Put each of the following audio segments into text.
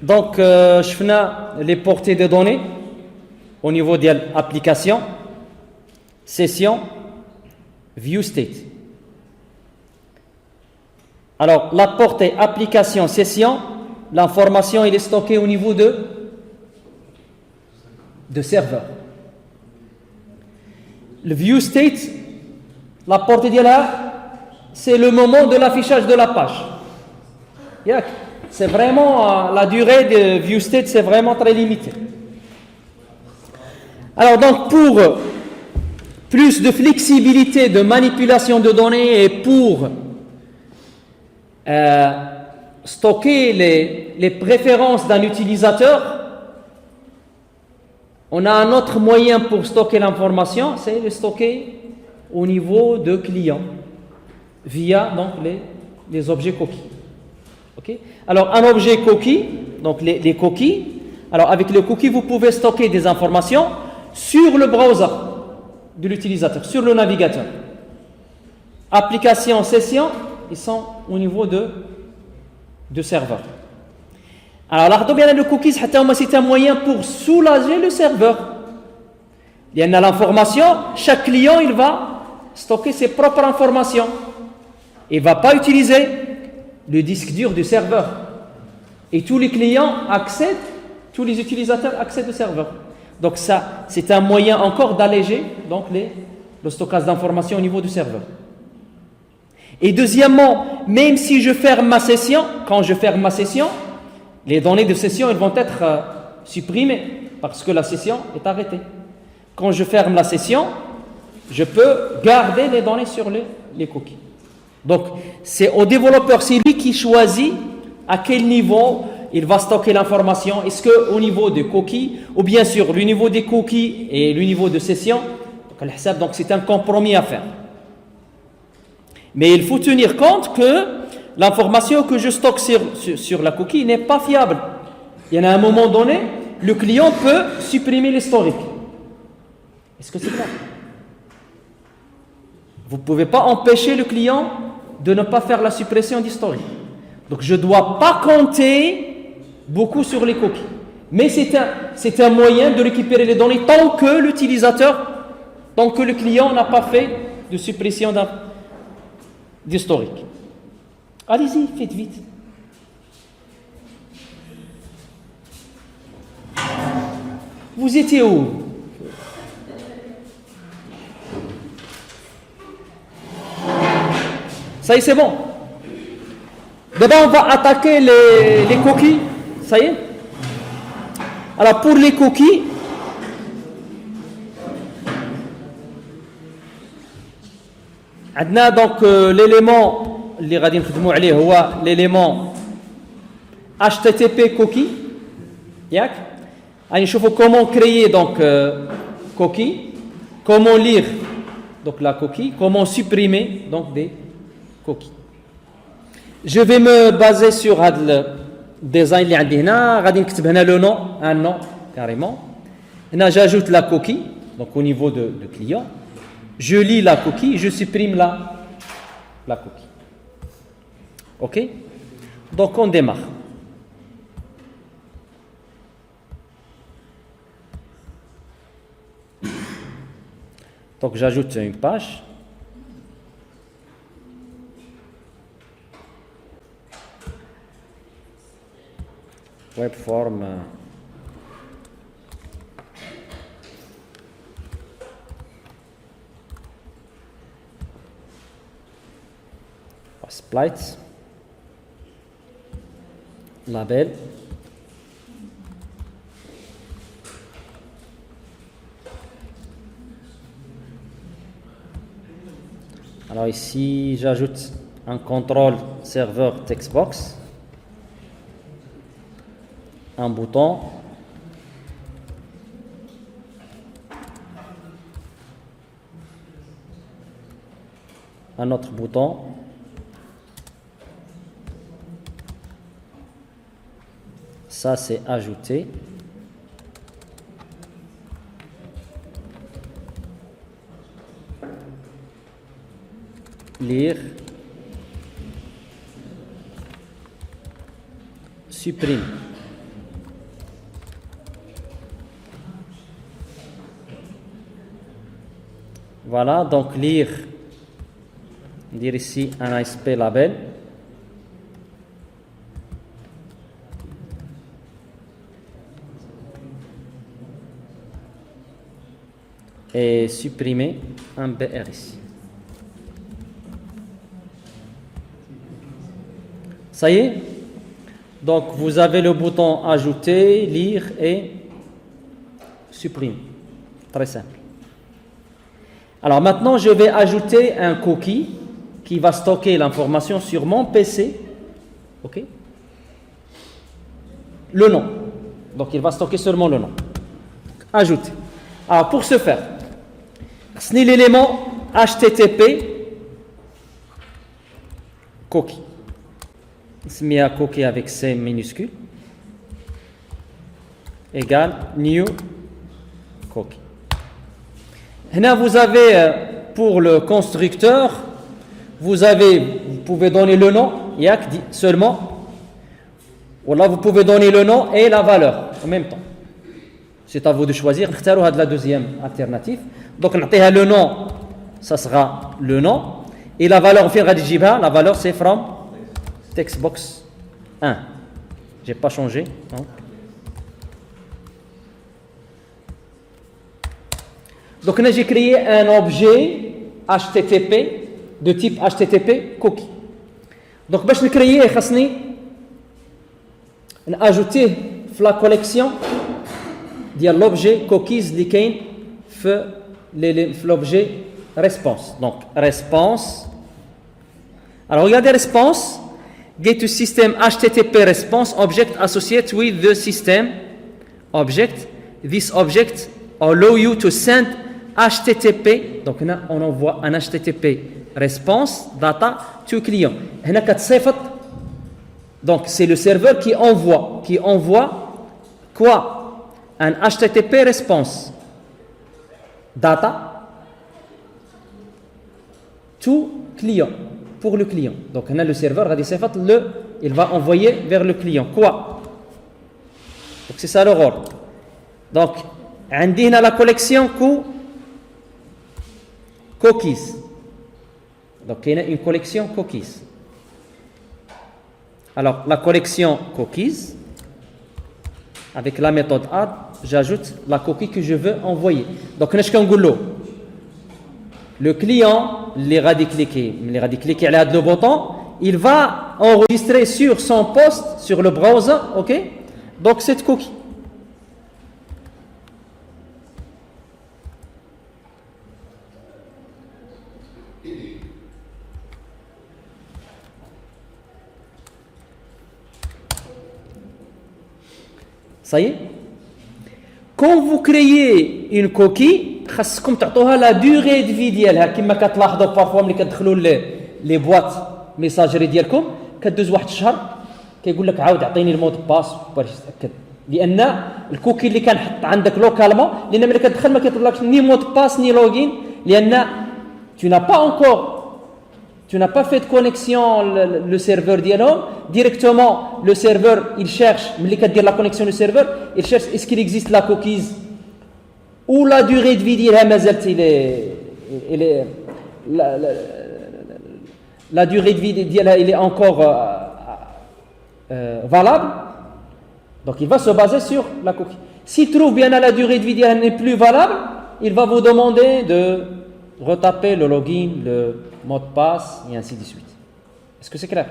Donc, je fais les portées de données au niveau de l'application, session, view state. Alors, la portée application, session, l'information elle est stockée au niveau de serveur. Le view state, la portée de là, c'est le moment de l'affichage de la page. C'est vraiment, la durée de view state, c'est vraiment très limité. Alors donc, pour plus de flexibilité de manipulation de données et pour stocker les préférences d'un utilisateur, on a un autre moyen pour stocker l'information, c'est de stocker au niveau de client via donc les objets cookies. Okay? Alors un objet cookie, donc les cookies, alors avec le cookie vous pouvez stocker des informations sur le browser de l'utilisateur, sur le navigateur. Application, session, ils sont au niveau de serveur. Alors le cookie c'est un moyen pour soulager le serveur. Il y a l'information, chaque client il va stocker ses propres informations. Il ne va pas utiliser le disque dur du serveur. Et tous les clients accèdent, tous les utilisateurs accèdent au serveur. Donc ça, c'est un moyen encore d'alléger donc le stockage d'informations au niveau du serveur. Et deuxièmement, même si je ferme ma session, quand je ferme ma session, les données de session elles vont être supprimées parce que la session est arrêtée. Quand je ferme la session, je peux garder les données sur les cookies. Donc, c'est au développeur, c'est lui qui choisit à quel niveau il va stocker l'information. Est-ce qu'au niveau des cookies, ou bien sûr le niveau des cookies et le niveau de session. Donc, c'est un compromis à faire. Mais il faut tenir compte que l'information que je stocke sur la cookie n'est pas fiable. Il y en a un moment donné, le client peut supprimer l'historique. Est-ce que c'est clair? Vous ne pouvez pas empêcher le client de ne pas faire la suppression d'historique. Donc je ne dois pas compter beaucoup sur les cookies. Mais c'est un moyen de récupérer les données tant que l'utilisateur, tant que le client n'a pas fait de suppression d'historique. Allez-y, faites vite. Vous étiez où? Ça y est, c'est bon. D'abord, on va attaquer les cookies. Ça y est. Alors, pour les cookies, on a donc l'élément, l'élément HTTP cookie. Allez, je vais comment créer donc cookie, comment lire donc la cookie, comment supprimer donc des cookies. Je vais me baser sur le design اللي عندي هنا غادي نكتب هنا le nom, un nom carrément. Là j'ajoute la cookie donc au niveau de client. Je lis la cookie, je supprime la cookie. OK? Donc on démarre. Donc j'ajoute une page. Webform splites label alors ici j'ajoute un contrôle serveur textbox, un bouton, un autre bouton, ça c'est ajouter, lire, supprime. Voilà, donc lire, dire ici un ASP label. Et supprimer un BR ici. Ça y est? Donc vous avez le bouton ajouter, lire et supprimer. Très simple. Alors maintenant je vais ajouter un cookie qui va stocker l'information sur mon PC. Ok? Le nom. Donc il va stocker seulement le nom. Ajouter. Alors pour ce faire, c'est l'élément HTTP cookie. C'est mis à cookie avec C minuscule égale new cookie. Là vous avez pour le constructeur, vous pouvez donner le nom, seulement, ou là vous pouvez donner le nom et la valeur en même temps. C'est à vous de choisir. نختاروا la deuxième alternative. Donc نعطيها le nom, ça sera le nom, et la valeur فين غادي تجيبها? La valeur c'est from textbox 1. J'ai pas changé. Donc là j'ai créé un objet HTTP de type HTTP cookie. Donc باش نكرييه خاصني ناجوتيه في la collection ديال l'objet cookies اللي كاين في l'objet response. Donc response. Alors regardez response. Get to system HTTP response object associated with the system object. This object allow you to send HTTP. Donc là on envoie un HTTP response data to client. هنا كتصيفط. Donc c'est le serveur qui envoie quoi? Un HTTP response data to client, pour le client. Donc là le serveur il va envoyer vers le client quoi? Donc c'est ça le rôle. Donc عندي هنا la collection cookies. Donc il y a une collection cookies. Alors la collection cookies, avec la méthode add, j'ajoute la cookie que je veux envoyer. Donc le client, il va cliquer sur le bouton, il va enregistrer sur son poste, sur le browser, ok? Donc cette cookie. Ça y est? Quand vous créez une coquille, خاصكم تعطوها la durée de vie ديالها كما كتلاحظوا parfois ملي كتدخلوا لي بواط ميساجري ديالكم كدوز واحد الشهر كيقول لك عاود اعطيني المود باس باش تتاكد لان الكوكي اللي كنحط عندك لوكالمون لان ملي كتدخل ما كيطلبلكش ني مود باس ني لوغين لان tu n'as pas fait de connexion le serveur dialog directement le serveur il cherche ملي كدير la connexion le serveur il cherche est-ce qu'il existe la cookies ou la durée de vie ديالها مازالت la durée de vie ديالها il est encore valable. Donc il va se baser sur la cookie. S'il trouve bien la durée de vie d'elle n'est plus valable, il va vous demander de retaper le login, le mot de passe et ainsi de suite. Est-ce que c'est clair?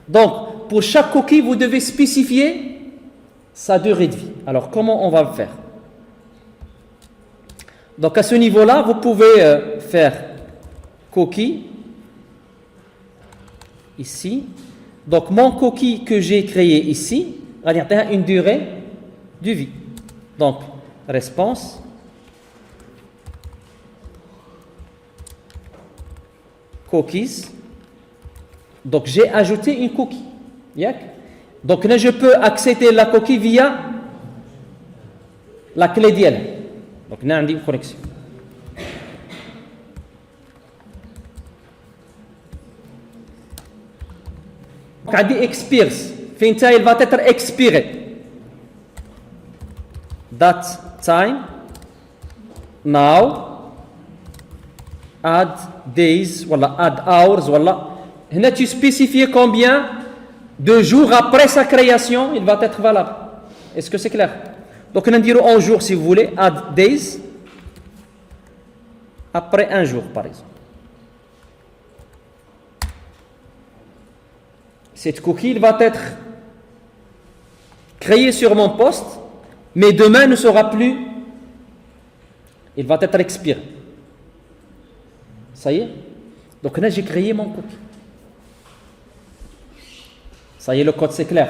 Donc pour chaque cookie vous devez spécifier sa durée de vie. Alors comment on va le faire? Donc à ce niveau-là vous pouvez faire cookie ici. Donc mon cookie que j'ai créé ici a une durée de vie. Donc response cookies. Donc j'ai ajouté une cookie. Donc là je peux accéder à la cookie via la clé d'IL. Donc là on a une connexion. Donc on dit expires. Finta il va être expiré. That time now add days voilà add hours voilà هنا tu spécifies combien de jours après sa création il va être valable. Est-ce que c'est clair? Donc on va dire en jours si vous voulez add days après un jour par exemple. Cette cookie il va être créée sur mon poste mais demain ne sera plus, il va être expiré. Ça y est? Donc là j'ai créé mon cookie. Ça y est, le code c'est clair.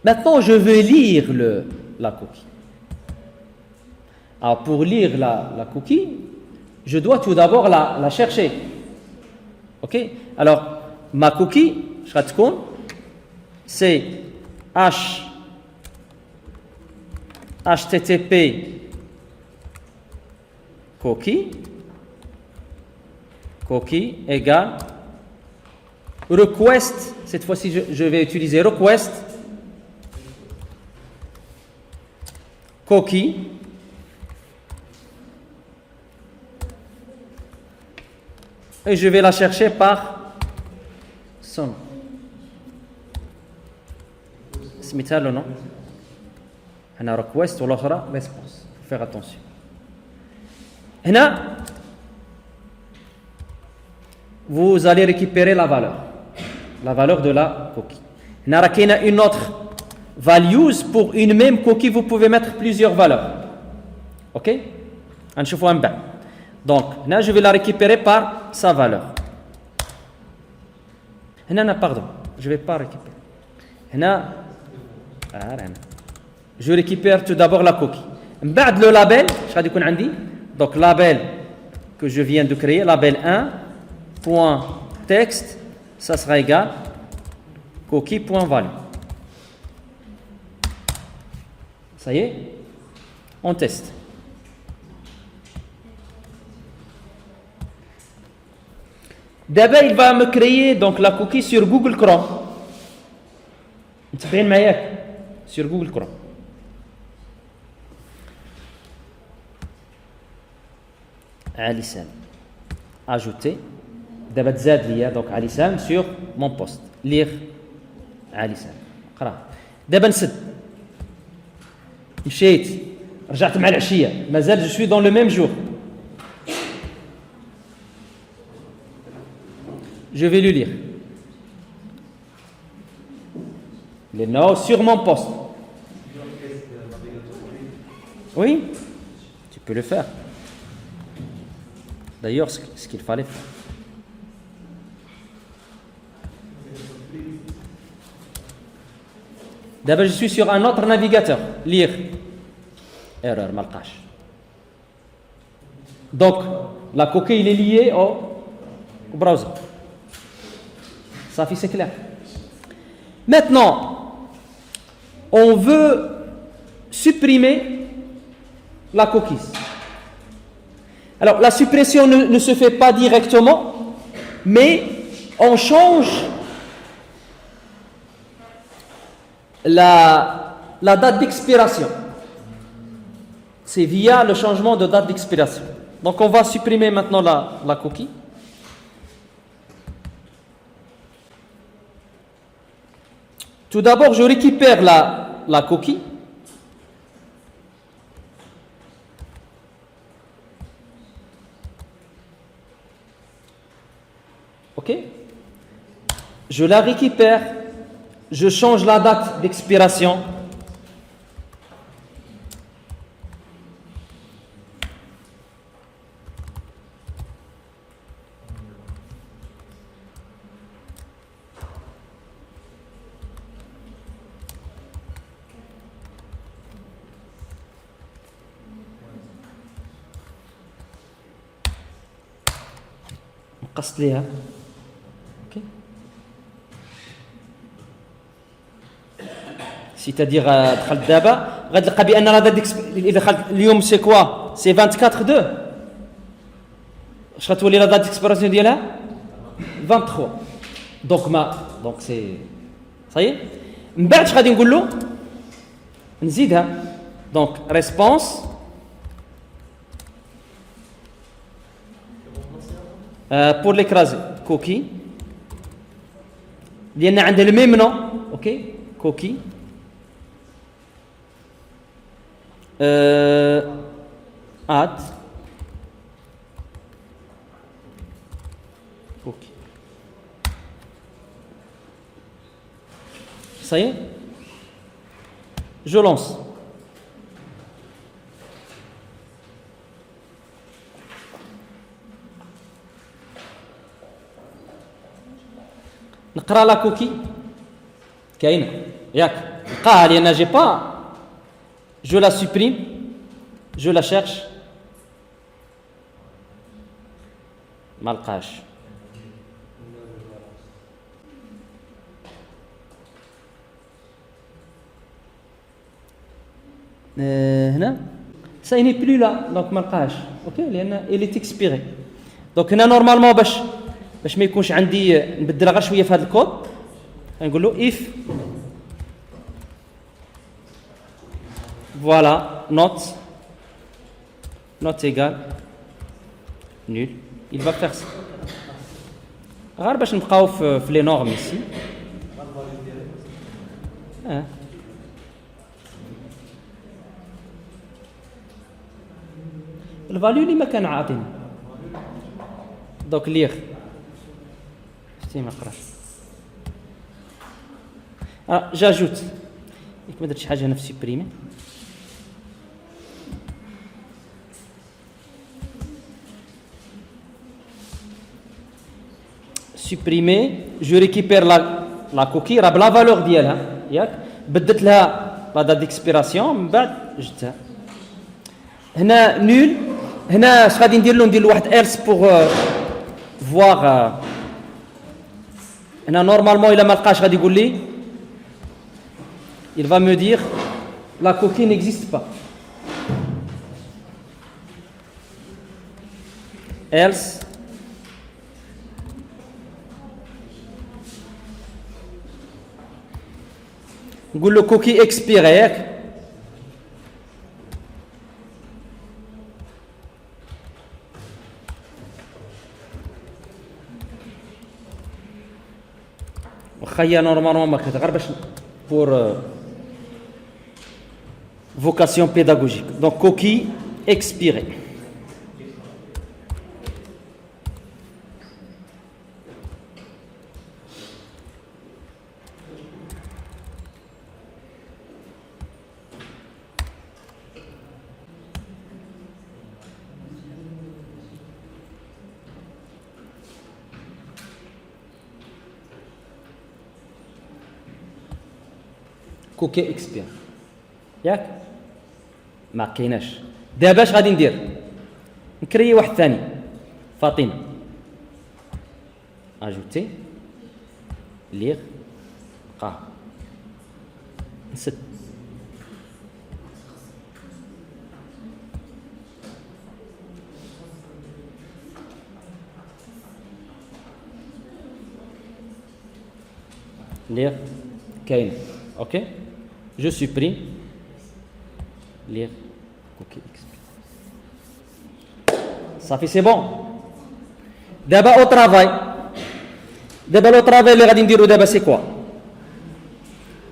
Maintenant je veux lire la cookie. Alors pour lire la cookie, je dois tout d'abord la chercher. Ok? Alors ma cookie, c'est HTTP cookie égale request. Cette fois-ci je vais utiliser request cookie et je vais la chercher par son. سميتها له non هنا request والاخرى response. Faut faire attention. هنا vous allez récupérer la valeur de la cookie. هنا راه كاينه une autre values pour une même cookie vous pouvez mettre plusieurs valeurs. OK? غنشوفوها من بعد. Donc هنا je vais la récupérer par sa valeur. هنا pardon, je vais pas récupérer. هنا je récupère tout d'abord la cookie. من بعد le label اش غادي يكون عندي؟ Donc label que je viens de créer, label 1.text, ça sera égal cookie.value. Ça y est, on teste. D'abord, il va me créer donc la cookie sur Google Chrome. متفقين معايا؟ sur Google Chrome. Ali Sam. Ajouter. D'abord, زاد ليا donc Ali Sam sur mon poste. Lire Ali Sam. قرا. دابا نسد. مشيت. رجعت مع العشية. مازال je suis dans le même jour. Je vais le lire. Les noms sur mon poste. Oui, tu peux le faire. D'ailleurs, ce qu'il fallait faire. D'abord, je suis sur un autre navigateur. Lire. Erreur, malqash. Donc, la coquille il est liée au browser. Ça fait c'est clair. Maintenant, on veut supprimer la cookie. Alors, la suppression ne se fait pas directement, mais on change la date d'expiration. C'est via le changement de date d'expiration. Donc, on va supprimer maintenant la cookie. Tout d'abord, je récupère la cookie. OK? Je la récupère. Je change la date d'expiration. قصت ليها. OK. C'est-à-dire دخلت دابا غتلقى بان لا دات اللي دخلت اليوم سي كوا سي 24 2 اش غتولي لا دات ديكسبيراسيون ديالها 23 دونك سي صايي من بعد اش غادي نقول له نزيدها دونك ريسبونس pour l'écraser, cookie. لأن عندها le même nom, ok, cookie. Add cookie. Ça y est, je lance. نقرا لا كوكي كاينه ياك نلقاها لان جي با جو لا سوبريم جو لا شيرش ما لقاش هنا سا ني بلو لا دونك ما لقاهاش اوكي لان الي تيكسبيري دونك هنا نورمالمون باش ما يكونش عندي نبدلها غير شويه في هذا الكود نقول له if voilà not égal nul il va faire ça غير باش نبقاو في لي نورم ici الفاليو اللي ما كان عاطيني دوك ليغ شتي ما قراش جاجوت ياك ما درتش حاجه هنا في سوبريمي supprimer je récupère la coquille راه بلا فالور ديالها ياك بدلت لها لا دات ديكسبيراسيون من بعد جبتها هنا نول هنا اش غادي ندير له واحد ايرس بوغ فواغ هنا نورمالمون الا ما لقاش غادي يقول لي il va me dire la coquille n'existe pas else نقول له coquille expirée ياك واخا نورمالمون ما كتغير غير باش pour vocation pédagogique donc coquille expirée كوكي اكسبير ياك ما كايناش دابا اش غادي ندير نكري واحد ثاني فاطمه اجوتي ليغ قا نسد ليغ كاين اوكي je supprime lire cookie expire ça fait c'est bon d'abord au travail اللي غادي نديرو دابا سي كوا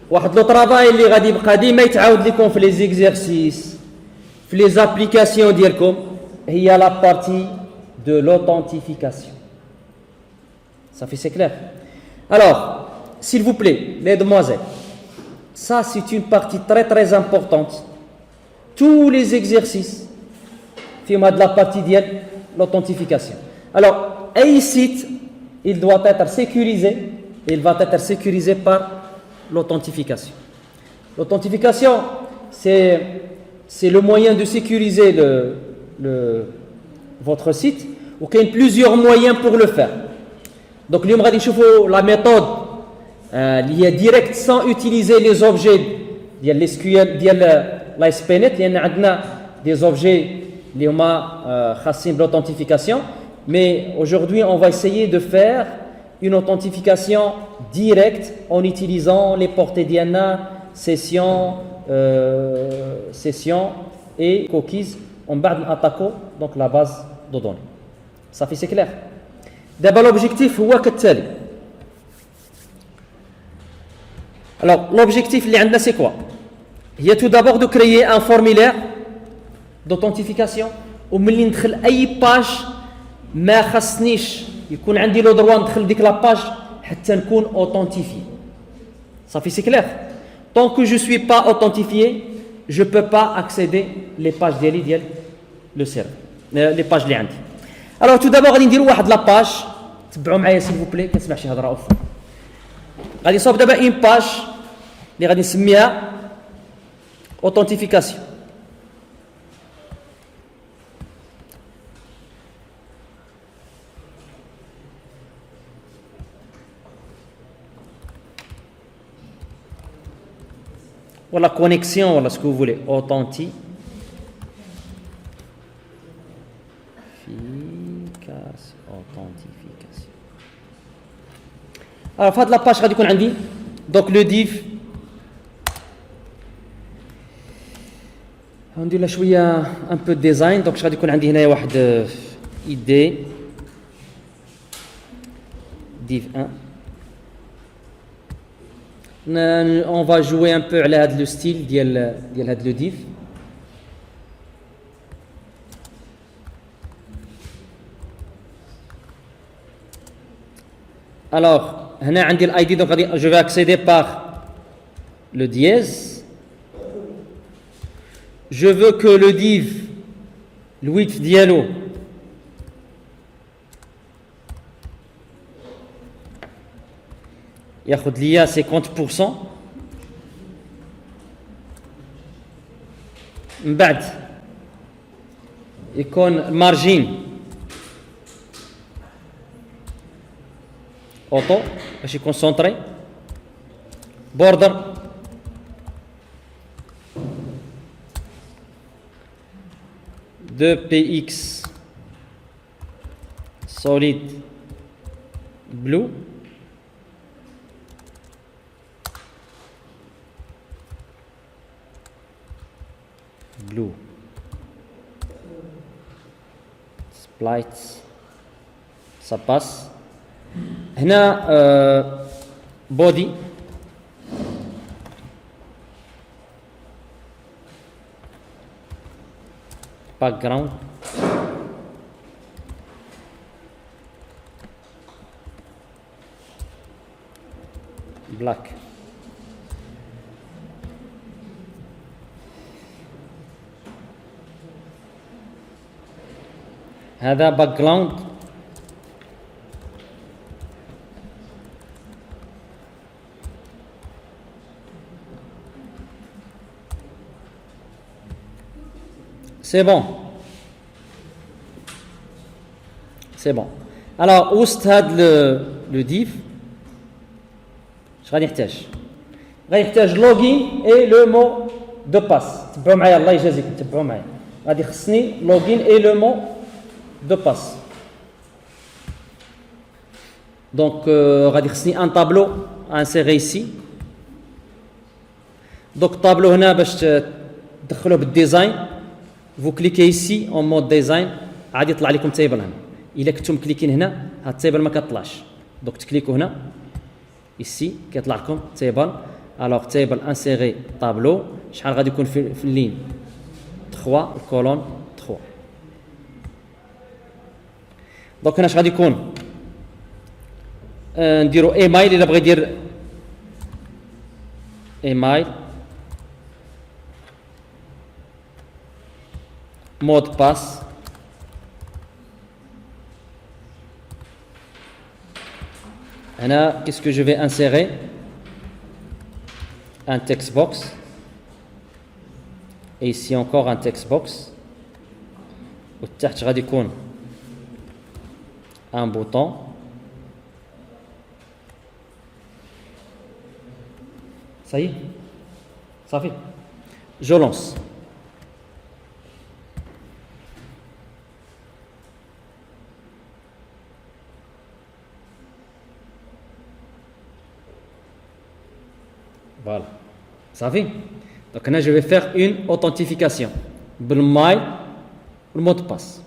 واحد لو طرافاي اللي غادي يبقى ديما يتعاود لكم في لي زيكزيرسيس في لي زابليكاسيون ديالكم هي لا بارتي دو l'authenentification ça fait c'est clair alors s'il vous plaît mesdemoiselles ça, c'est une partie très très importante. Tous les exercices, de la partie de l'authentification. Alors, un site, il doit être sécurisé. Il va être sécurisé par l'authentification. L'authentification, c'est le moyen de sécuriser votre site. Il y a plusieurs moyens pour le faire. Donc, nous allons la méthode. Il y a direct sans utiliser les objets de l'SQL, de l'ASP.NET. Il y a des objets qui ont l'authentification. Mais aujourd'hui, on va essayer de faire une authentification directe en utilisant les portées Diana, session et cookies en bas de l'attaque, donc la base de données. Ça fait c'est clair. دابا l'objectif هو كالتالي. Alors l'objectif اللي عندنا c'est quoi؟ هي tout d'abord de créer un formulaire d'authentification وملي ندخل اي باج ما خصنيش يكون عندي لو دروا ندخل ديك لاباج حتى نكون authentifié. صافي سي كلير. Tant que je suis pas authentifié, je peux pas accéder les pages ديالي ديال le serveur, les pages اللي عندي. Alors tout d'abord غادي نديروا واحد لاباج تبعوا معايا s'il vous plaît كنسمع شي هضره اوف. غادي نصاوب دابا اون باج اللي غادي نسميها authentification. Ou la connexion, voilà ce que vous voulez. Authentification. Alors, فهاد la page غادي يكون عندي donc le div غندير لها شويه un peu de design. donc غادي يكون عندي هنايا واحد idée div 1. On va jouer un peu على هذا le style ديال هذا le div. Alors هنا عندي الاي دي donc je vais accéder par le dièse. Je veux que le div le width ديالو ياخذ ليا 50%. من بعد يكون المارجين اوتو باش يكون سونطري. بوردر de px solid blue. Blue splites ça passe. هنا body background black. هذا background c'est bon. C'est bon. Alors وسط هذا le div اش غادي نحتاج؟ غادي نحتاج login et le mot de passe. تبعوا معايا الله يجازيكم تبعوا معايا. غادي خصني login et le mot de passe. Donc غادي خصني un tableau à insérer ici. Donc tableau هنا باش تدخلوه بالديزاين. Vous cliquez ici en mode design عادي يطلع لكم تيبل هنا. إلا كنتم كليكين هنا هاد التيبل ما كطلعش. دوك تكليكوا هنا ici كيطلع لكم تيبل. alors تيبل انسيري طابلو شحال غادي يكون في اللين 3 الكولون 3. دوك هنا اش غادي يكون نديرو ايمايل الا بغى يدير ايمايل mot de passe. Là, qu'est-ce que je vais insérer? Un text box. Et ici encore un text box. وتحت غادي يكون un bouton. Ça y est? Ça fait. Je lance. Voilà, ça fait. Donc là, je vais faire une authentification. Le mot de passe.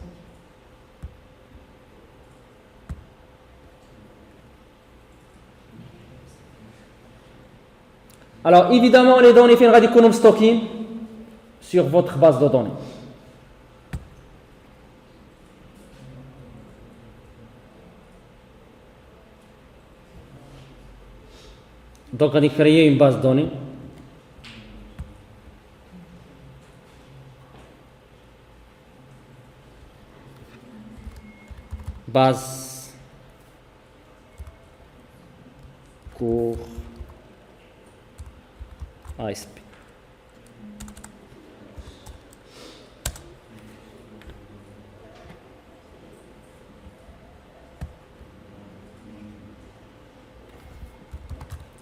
Alors évidemment les données fin غادي يكونوا stockées sur votre base de données. Donc غادي créer une base de données. Base cours ASP.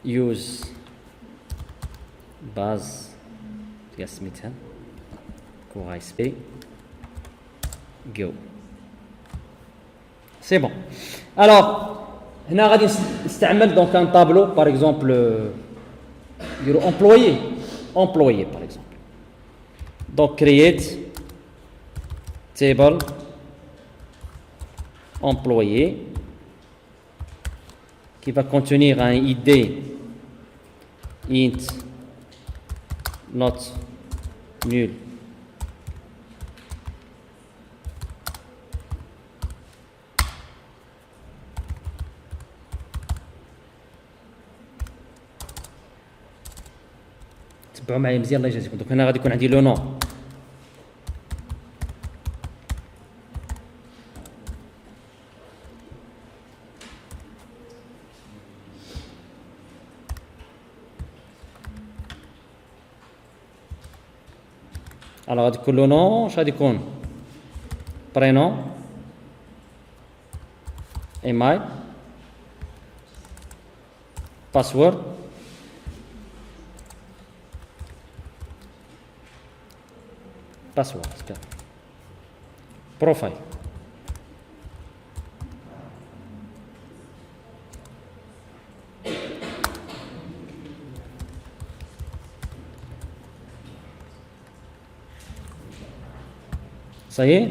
Use base سميتها cours ASP. Go. C'est bon. Alors, هنا غادي نستعمل donc un tableau par exemple employé par exemple. Donc create table employé qui va contenir un id int not nul تبعوا معايا مزيان الله يجازيكم. دونك هنا غادي يكون عندي لو نون alors غادي يكون لو نون اش غادي يكون برينون ايميل باسورد password profile. Ça y est,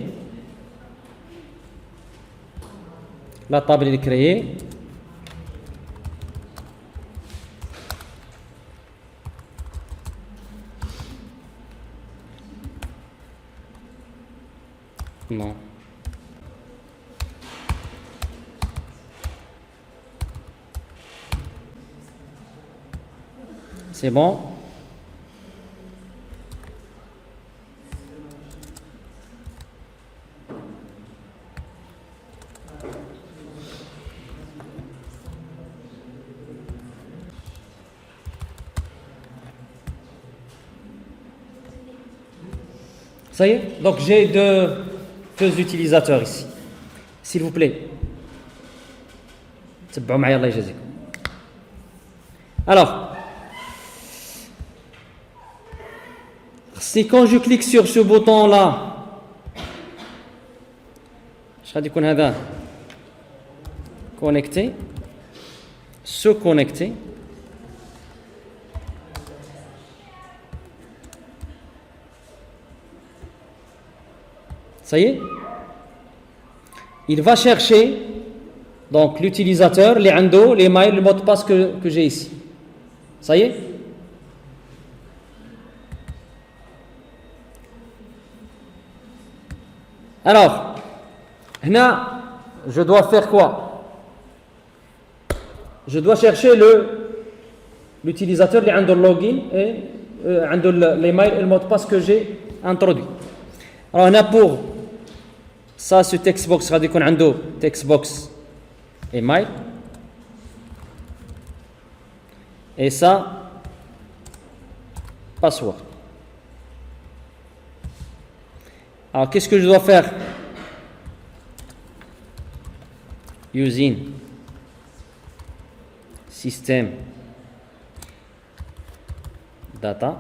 la table est créée. Non. C'est bon. Ça y est. Donc j'ai deux utilisateurs ici. S'il vous plaît. تبعوا معايا الله يجازيكم. Alors, si quand je clique sur ce bouton là, اش غادي يكون هذا connecter, se connecter. Ça y est, il va chercher donc l'utilisateur, les عنده les mails, le mot de passe que j'ai ici. Ça y est. Alors, هنا je dois faire quoi? Je dois chercher l'utilisateur qui a le login et les mails et le mot de passe que j'ai introduit. Alors هنا pour ça ce text box غادي يكون عنده text box email et ça password. Alors qu'est-ce que je dois faire? Using system data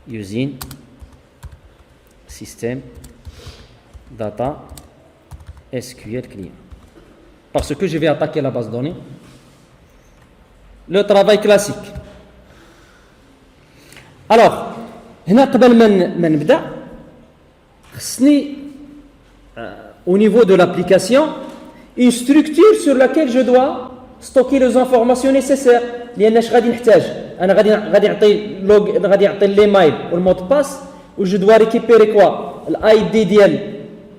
using système data SQL client, parce que je vais attaquer la base de données. Le travail classique. Alors هنا قبل ما نبدا خصني au niveau de l'application une structure sur laquelle je dois ستوكي لي زانفورماسيون نيسيسير لان اش غادي نحتاج انا غادي نعطي لي مايل والمود باس و جو دوا ريكيبيري كوا الاي دي ديال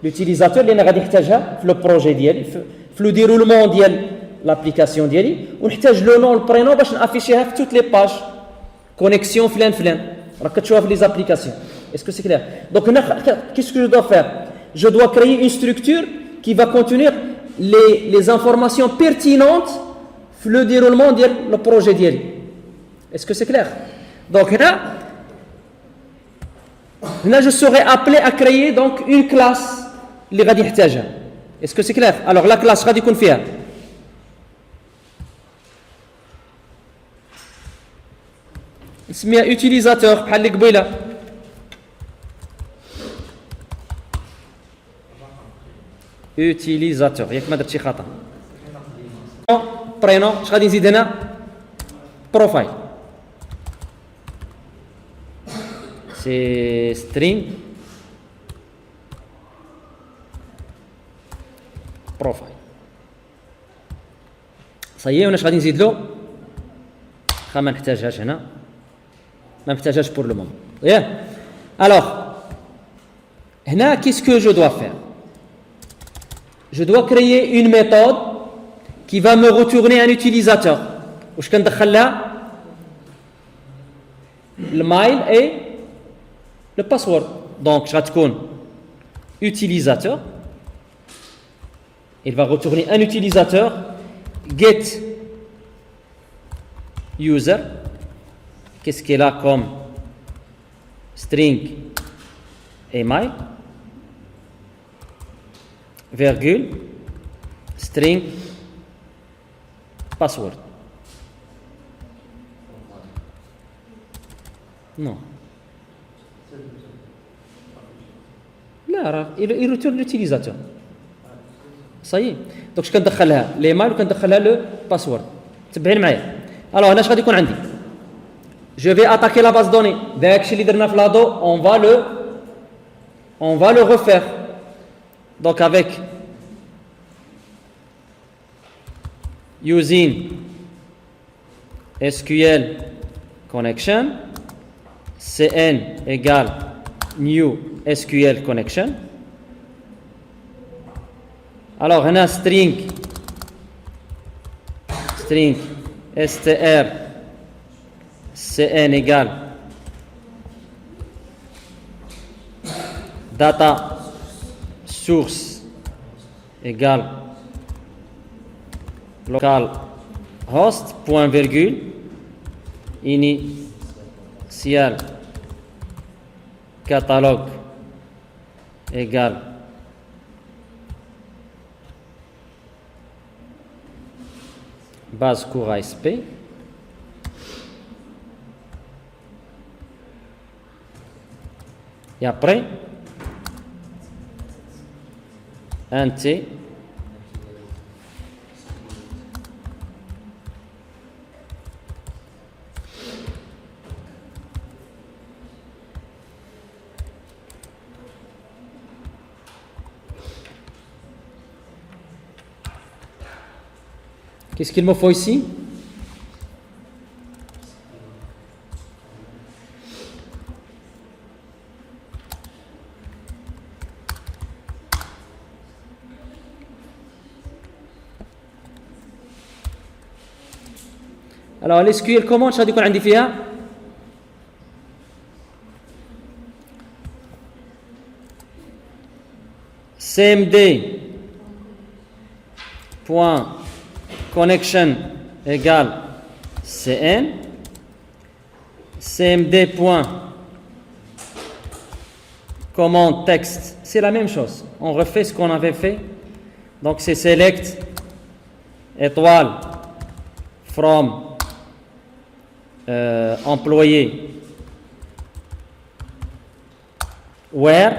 لوتيليزاتور اللي انا غادي نحتاجها في لو بروجي ديالي في لو ديرولمون ديال لابليكاسيون ديالي ونحتاج لو نون البرينون باش نافيشيها في توت لي باج كونيكسيون فلان راك كتشوفها في لي زابليكاسيون اسكو سي كلير دونك هنا كيسكو جو دو فير je dois créer une structure qui va contenir les informations pertinentes dans le déroulement du projet d'IELI. Est-ce que c'est clair? Donc là, je serai appelé à créer donc une classe اللي غادي نحتاجها. Est-ce que c'est clair? Alors la classe غادي يكون فيها نسميها utilisateur بحال اللي قبيله. utilisateur ياك ما درت شي خطا برينون اش غادي نزيد هنا بروفايل سي string بروفايل صايي واش غادي نزيد له خا ما نحتاجهاش هنا ما نحتاجهاش بور لو مومون ياك الوغ هنا كيسكو جو دوا فير je dois créer une méthode qui va me retourner un utilisateur. واش كندخل لها المايل et le password. Donc غتكون utilisateur. Il va retourner un utilisateur get user. Qu'est-ce qu'elle a comme string email virgule string password. Non. لا il retourne l'utilisateur. Ça y est. Donc je كندخلها l'email وكندخلها le password. تبعين معايا. Alors هنا اش غادي يكون عندي؟ Je vais attaquer la base de données. داكشي اللي درنا في لادو on va le refaire. Donc avec using SQL connection cn égale new SQL connection. Alors هنا string str cn égale data source égale local host point virgule initial catalogue égale base cours ASP et après un T qu'est-ce qu'il me faut ici? Alors الSQL command شغادي يكون عندي فيها cmd point connection égale cn cmd point commande texte c'est la même chose on refait ce qu'on avait fait donc c'est select étoile from employé where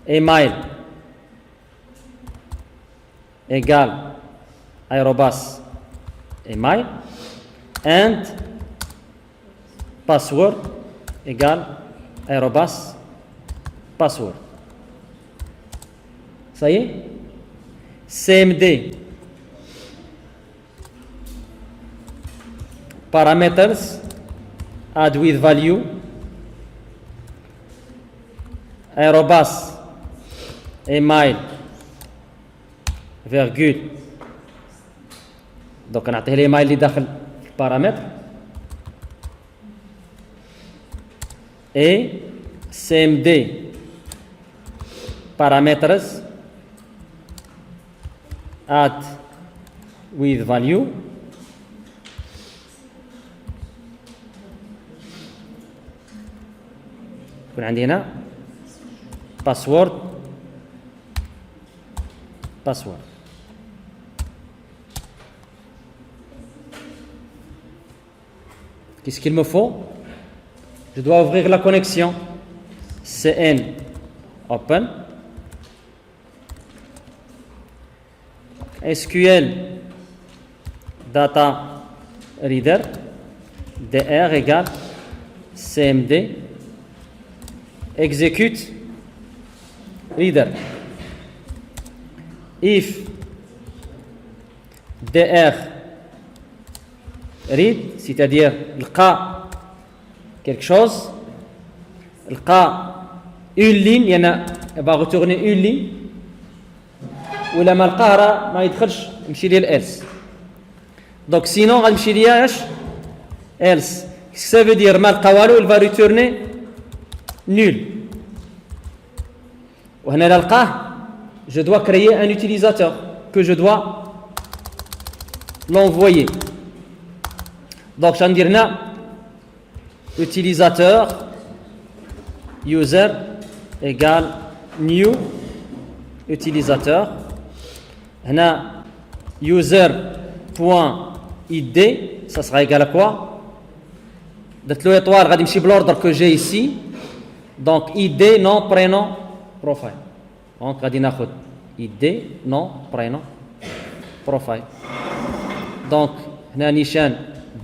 email égale arrobas email and password égale arrobas password. Ça y est? CMD parameters add with value arrobas email virgule donc نعطيه الايميل اللي داخل البارامتر et cmd parameters add with value يكون عندي هنا password qu'est-ce qu'il me faut? Je dois ouvrir la connexion cn open SQL data reader dr égale cmd execute reader if dr read c'est-à-dire لقى quelque chose لقى une ligne يعني va retourner une ligne ولا ما لقاه راه ما يدخلش يمشي لي else donc sinon غنمشي ليا اش else ça veut dire ما لقى والو il va retourner nul وهنا لا لقاه je dois créer un utilisateur que je dois l'envoyer donc j'ندير هنا utilisateur user égale new utilisateur هنا user.id ça sera égal à quoi درت له étoile غادي نمشي بالordre que j'ai ici donc id nom prénom profile donc غادي ناخذ id nom prénom profile donc هنا نيشان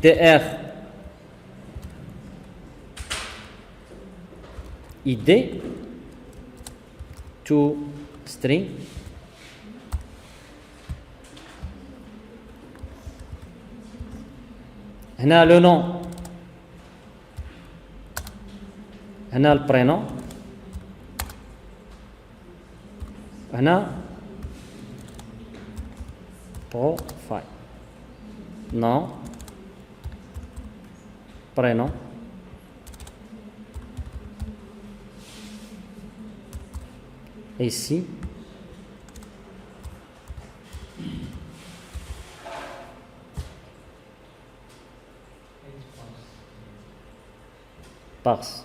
dr id to string هنا le nom هنا le prénom هنا profile nom prénom et ici parse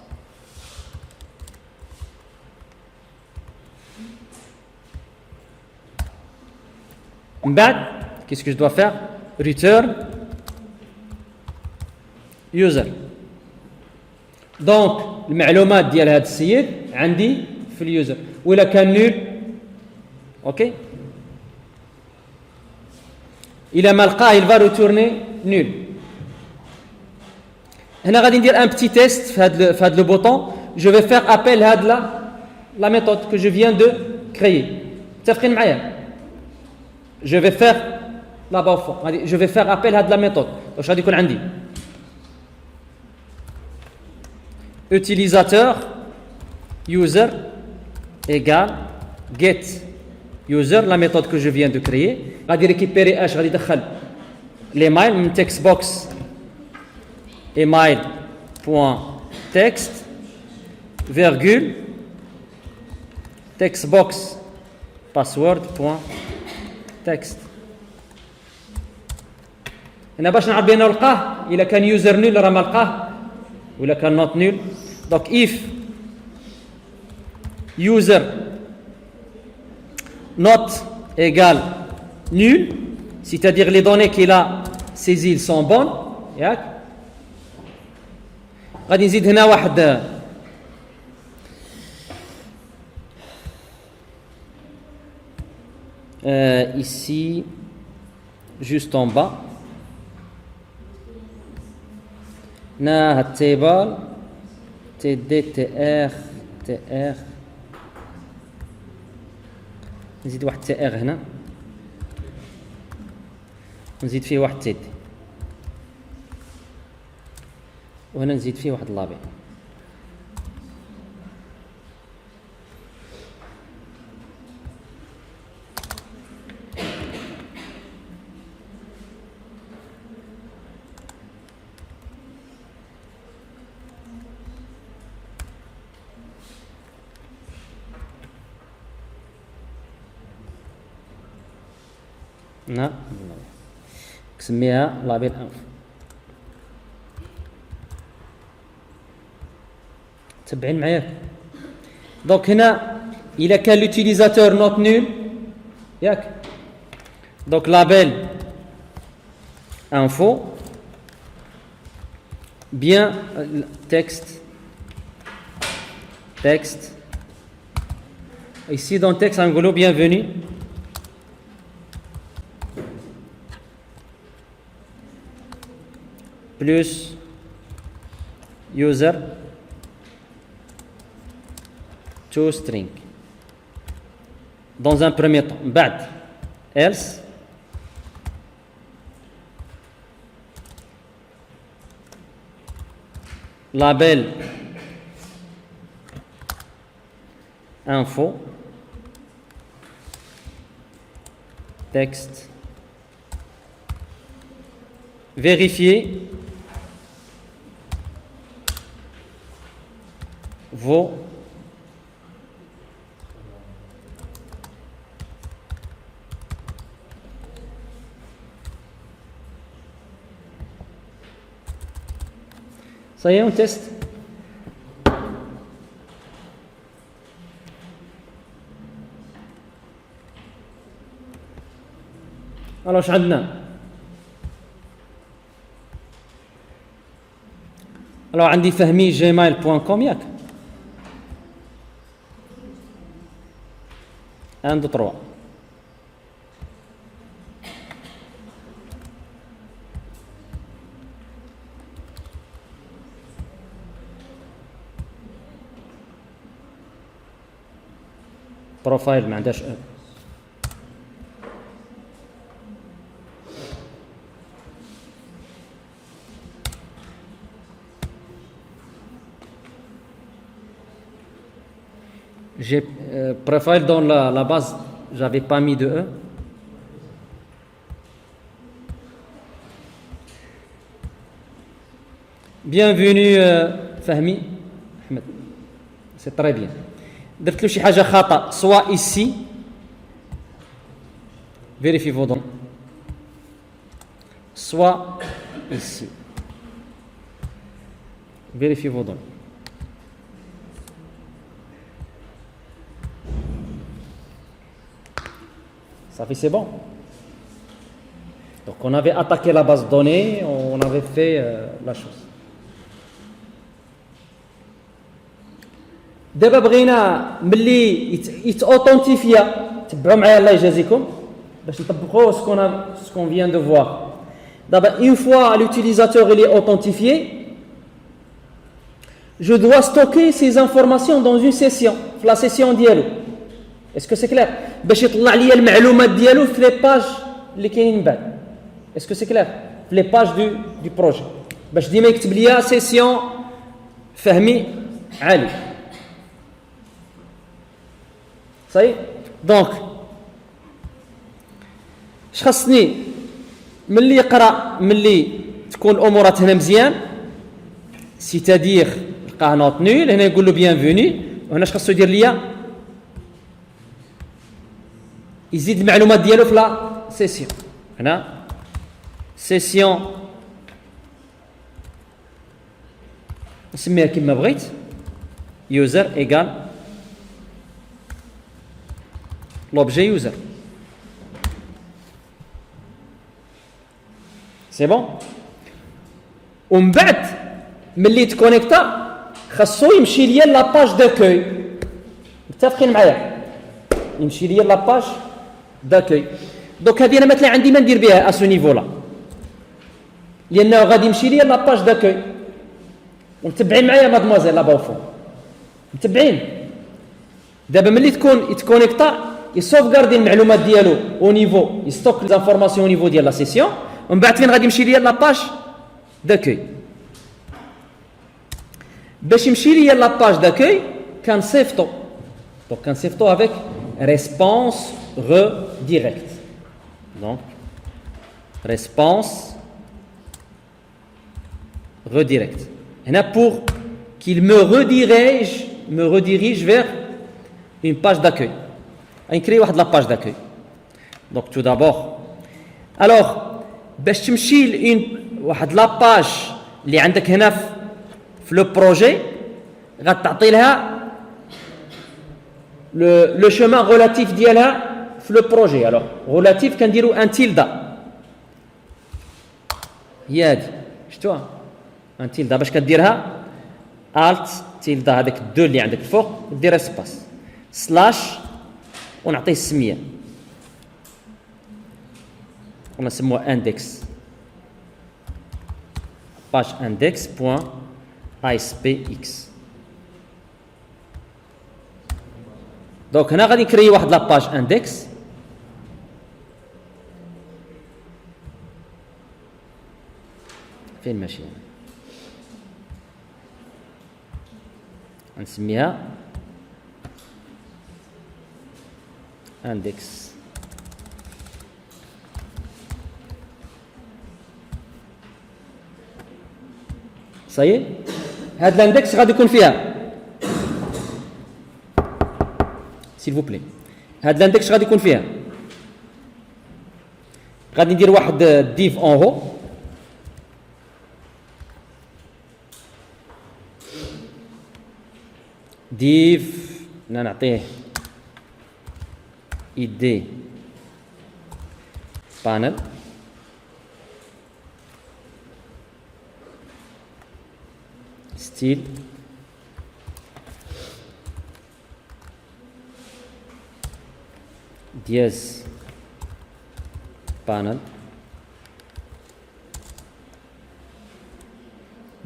بعد qu'est-ce que je dois faire return user donc المعلومات ديال هذا السيد عندي في اليوزر ولا كان نول اوكي الى ما لقاه il va retourner nul هنا غادي ندير ان بتي تيست في هذا لو بوطون je vais faire appel هاد la méthode que je viens de créer متفقين معايا je vais faire là-bas au fond je vais faire appel هاد la méthode واش غادي يكون عندي utilisateur user égale get user la méthode que je viens de créer غادي récupérer اش غادي يدخل l'email من text box email.text virgule text box password.text هنا باش نعرف بانه لقاه الا كان يوزر نول راه ما لقاه ولا كان نوت نول donc if user not égale nul c'est-à-dire les données qu'il a saisies sont bonnes ياك غادي نزيد هنا واحد ici juste en bas هنا هاد التيبل tdtr tr نزيد واحد tr هنا نزيد فيه واحد td وهنا نزيد فيه واحد لابيل. نعم نسميها لابيل انف. تبعين معايا؟ دونك هنا إلا كان l'utilisateur نوت نول ياك، دونك لابيل انفو بيان texte ici dans texte غنقولوا bienvenue plus user to string dans un premier temps. بعد else label info texte vérifier vos ça y est, on teste. Alors اش عندنا؟ alors عندي فهمي gmail.com ياك 1 2 3 بروفايل ما عندهاش j'ai profile dans la base, j'avais pas mis de E. Bienvenue Fahmi Ahmed. C'est très bien. درت له شي حاجه خطا soit ici vérifiez vos données soit ici vérifiez vos données. Ça fait c'est bon. Donc on avait attaqué la base de données, on avait fait la chose. دابا بغينا ملي يتاوثنتيفيا تبعوا معايا الله يجازيكم باش نطبقوا ce qu'on vient de voir. D'abord une fois l'utilisateur il est authentifié, je dois stocker ces informations dans une session, la session ديالو. Est-ce que c'est clair? باش يطلع لي المعلومات ديالو في لي باج اللي كاينين من بعد. Est-ce que c'est clair? في لي باج du projet. باش ديما يكتب لي سيسيون فهمي عالي. صحيح؟ دونك اش خاصني ملي يقرا ملي تكون الامورات هنا مزيان سيتادير لقاه نوت نول هنا يقول له بيانفوني وهنا اش خاصو يدير ليا يزيد المعلومات ديالو في لا سيسيون. هنا سيسيون نسميها كما بغيت يوزر ايغال l'objet user. C'est bon. ومن بعد ملي تكونيكتا خاصو يمشي ليا لاباج داكوي. متفقين معايا؟ يمشي ليا لاباج داكوي. دوك هذه انا مثلا عندي ما ندير بها اسو نيفو لا لانه غادي يمشي ليا لاباج داكوي. ومتبعين معايا مادموزيل لا بوفون متبعين. دابا ملي تكون يتكونيكتا يسوفغاردي المعلومات ديالو او نيفو يستوك لي انفورماسيون او نيفو ديال لا سيسيون ومن بعد فين غادي يمشي ليا لاباج داكوي. باش يمشي لي لا باج داكوي كنصيفطو دونك كنصيفطو avec réponse redirect donc réponse redirect هنا pour qu'il me redirige vers une page d'accueil نكري واحد لا باج d'accueil donc tout d'abord alors باش تمشي لين واحد لا باج اللي عندك هنا في لو بروجي غتعطي لها لو chemin relatif ديالها في لو بروجي alors relatif كنديرو ان تيلدا هي هادي شفتوها ان تيلدا باش كديرها الت تيلدا هذاك الدو اللي عندك الفوق دير اسباس سلاش ونعطيه السميه ونسموها اندكس باج اندكس بوين ASPX دونك هنا غادي نكري واحد لاباج اندكس فين ماشي نسميها اندكس صحيح هاد الاندكس غادي يكون فيها سيل فو بلي هاد الاندكس غادي يكون فيها غادي ندير واحد ديف اون هو ديف نعطيه id panel style dièse panel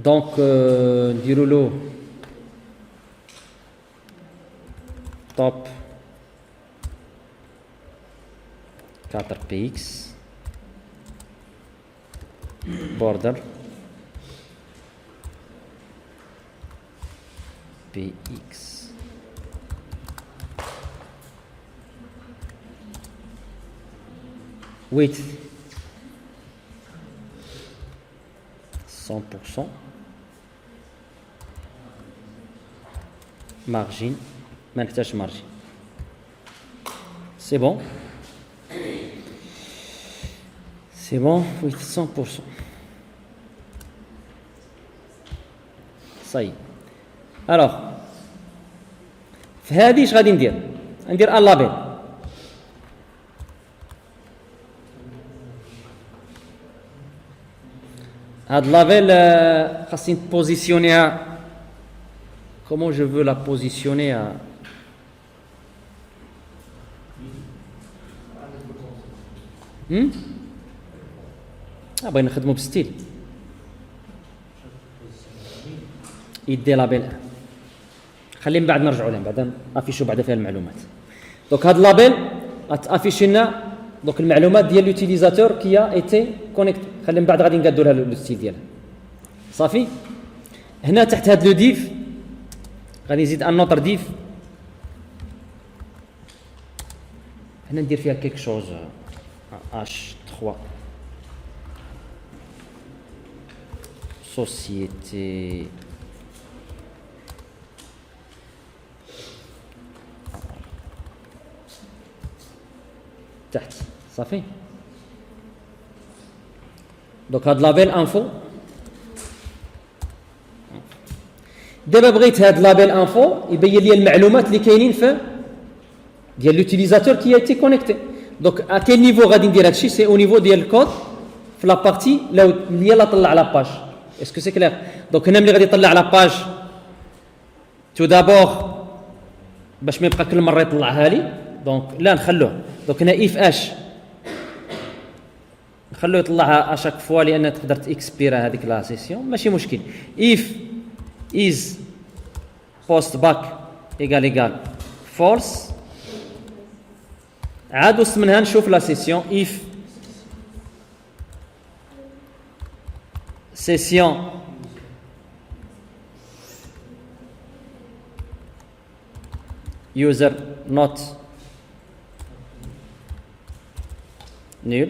donc نديرو له top 4px border px width 100% margin ما نحتاجش margin c'est bon width 100% صحيح alors في هذه اش غادي ندير ان لابيل هاد لابيل خاصني نبوزيسيونيها comment je veux la positionner بغينا نخدمو بستيل يدي لابيل خليه من بعد نرجعوا لهم بعدا افيشو بعدا فيها المعلومات دونك هاد لابيل غتافيشي لنا دونك المعلومات ديال لوتيليزاتور كي ايتي كونيكت خلي من بعد غادي نقادو لها لو ستيل ديالها صافي هنا تحت هاد لو ديف غادي نزيد ان نوتر ديف هنا ندير فيها كيك شوز اش 3 société تحت صافي دونك هاد لابيل انفو دابا بغيت هاد لابيل انفو يبين لي المعلومات اللي كاينين في ديال لوتيليزاتور كي ايتي كونيكتي دونك ا كاين نيفو غادي ندير هادشي سي او نيفو ديال الكود في لا بارتي اللي يلا طلع على باج اسكو سي كلير دونك هنا ملي غادي يطلع على باج تو دابور باش ما يبقى كل مره يطلعها لي دونك لا نخلوه دونك هنا اف اش نخلوه يطلعها اشاك فوا لان تقدر تاكسبيرا هذيك لا سيسيون ماشي مشكل اف از بوست باك ايكال فولس عاد وسط منها نشوف لا سيسيون اف سيسيون user not nul.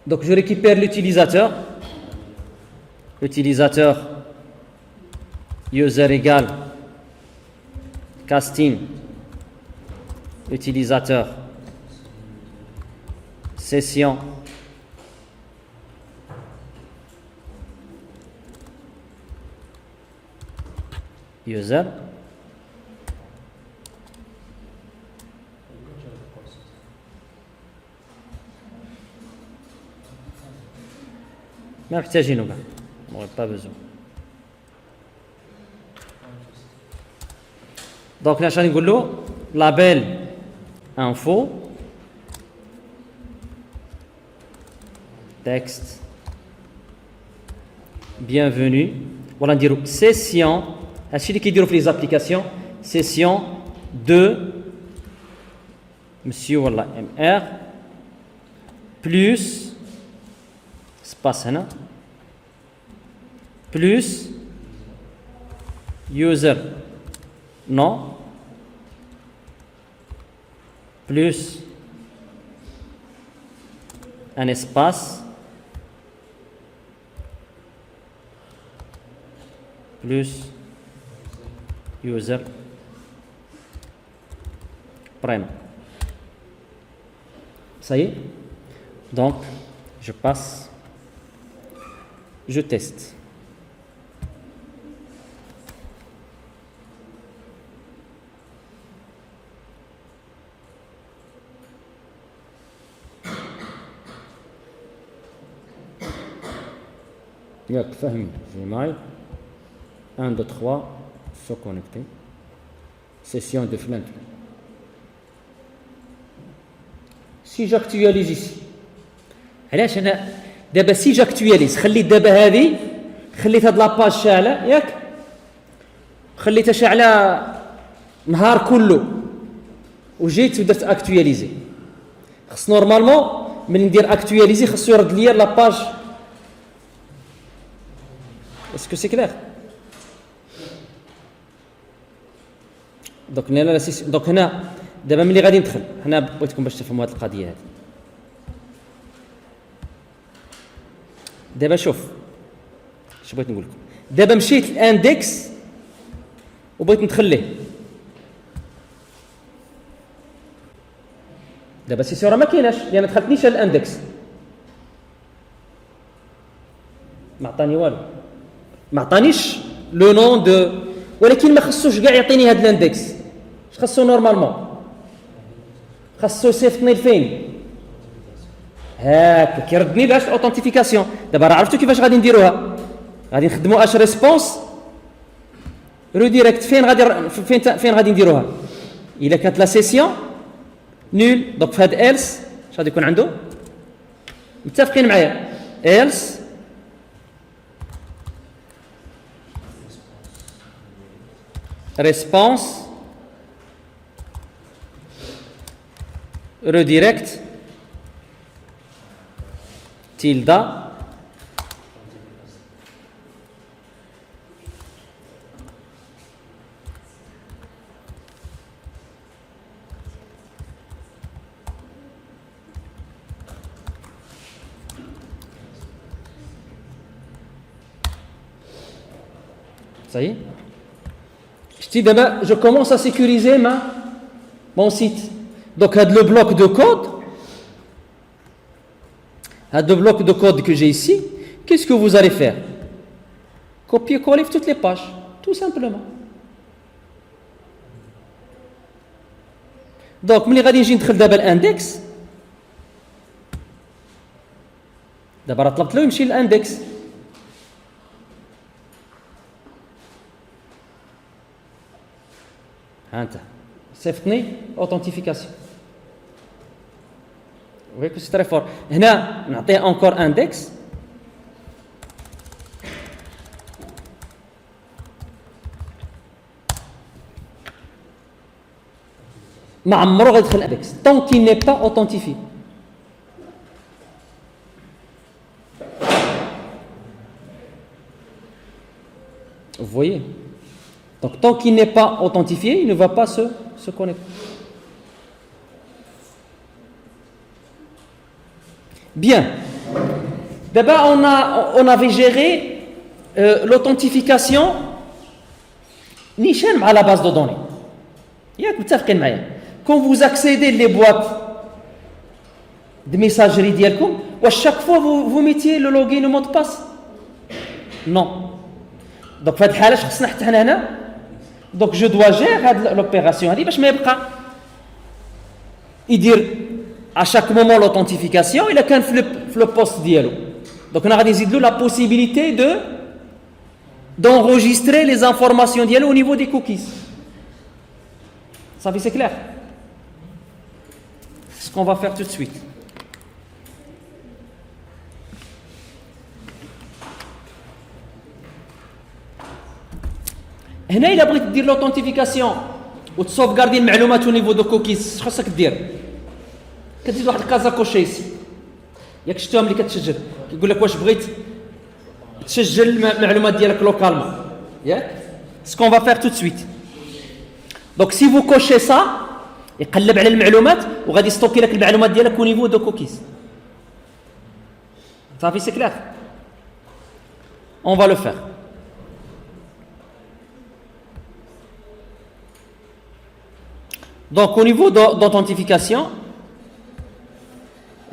Donc je récupère l'utilisateur. Utilisateur user égale casting utilisateur session user. ما محتاجينه كاع pas besoin. Donc là, je vais dire label info texte bienvenue. Voilà, dire session. Celui qui dit les applications session de monsieur voilà mr plus espace là plus user non plus un espace plus user prénom. Ça y est. Donc je passe, je teste. ياك فهمي جيميل 1 2 3 se connecter session de fenêtre. Si j'actualise ici علاش انا دابا سي جاكتواليز خليت دابا هذه خليت هاد لاباج شاعله ياك خليتها شاعله نهار كله وجيت ودرت اكتواليزي خص نورمالمون من ندير اكتواليزي خصو يرد ليا لاباج. اسكو سي كلير؟ دوك هنا دوك هنا دابا ملي غادي ندخل هنا بغيتكم باش تفهموا هاد القضيه هذه. دابا شوف اش بغيت نقول لكم. دابا مشيت الاندكس وبغيت ندخل ليه. دابا سي راه ما كايناش لان دخلتنيش الاندكس ما عطاني والو ما عطانيش لو نون دو ولكن ما خصوش كاع يعطيني هاد الاندكس. اش خصو نورمالمون خصو يصيفطني لفين هاك كيردني باش اوثنتيفيكاسيون. دابا راه عرفتوا كيفاش غادي نديروها. غادي نخدموا اش ريسبونس ريديريكت. فين غادي نديروها الا كانت لا سيسيون نول. دونك في هاد ايلس اش غادي يكون عنده متفقين معايا ايلس ريسبونس ريديريكت تيلدا ça y est. Je dis d'abord, je commence à sécuriser mon site. Donc, le bloc de code, le bloc de code que j'ai ici, qu'est-ce que vous allez faire? Copier-coller toutes les pages, tout simplement. Donc, ملي غادي نجي ندخل دابا الاندكس دابا راه طلبت له يمشي للاندكس. ها انت صيفطني اوثنتيفيكاسيون. وياك سي تري فور. هنا نعطيه اونكور اندكس ما عمرو غيدخل الاندكس طون كي ني با اوثنتيفي. Vous voyez Donc tant qu'il n'est pas authentifié, il ne va pas se connecter. Bien. D'abord, on avait géré l'authentification à la base de données. Quand vous accédez les boîtes de messagerie ديالكم, à chaque fois vous mettiez le login le mot de passe. Non. Donc, في هذه الحالة خصنا حتى حنا هنا. Donc, je dois gérer l'opération هذه باش ما يبقى يدير à chaque moment l'authentification, il a qu'un le poste ديالو. Donc, on a décidé la possibilité d'enregistrer les informations d'IALO au niveau des cookies. Ça fait, c'est clair? Ce qu'on va faire tout de suite. هنا إلا بغيت دير l'authentification وتصوفغاردي المعلومات au niveau de cookies, خاصك دير كتزيد واحد الكازا كوشيس ياك شفتوها ملي كتسجل كيقول لك واش بغيت تسجل المعلومات ديالك لوكالمون ياك ce qu'on va faire tout de suite. Donc si vous cochez ça يقلب على المعلومات وغادي يستوكي لك المعلومات ديالك au niveau de cookies. صافي c'est clair. On va le faire. Donc au niveau d'authentification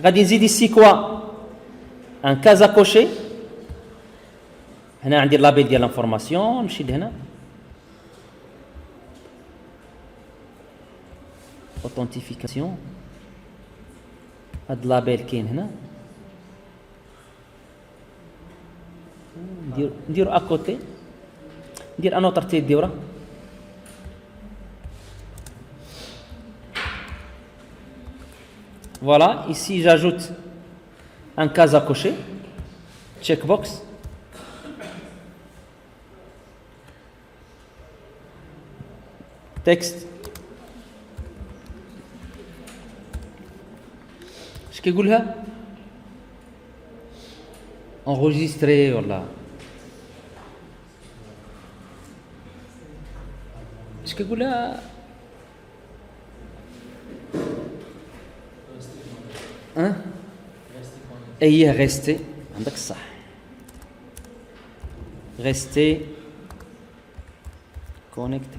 غادي نزيد ici quoi un case à cocher. هنا عندي اللابيل ديال الانفورماسيون نمشي لهنا authentification هاد اللابيل كاين هنا نديرو اكوتي ندير انوتر تي ديورا voilà ici j'ajoute un case à cocher checkbox texte اش كيقولها enregistrer ولا اش كيقولها ايه rester عندك الصح rester connecté.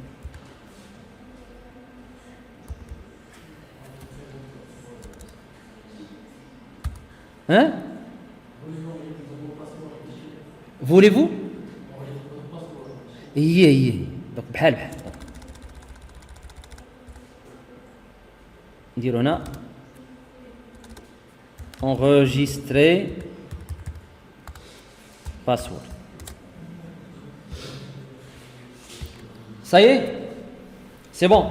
Hein? Voulez-vous? ايه donc بحال نديرو هنا enregistrer password. Ça y est? C'est bon.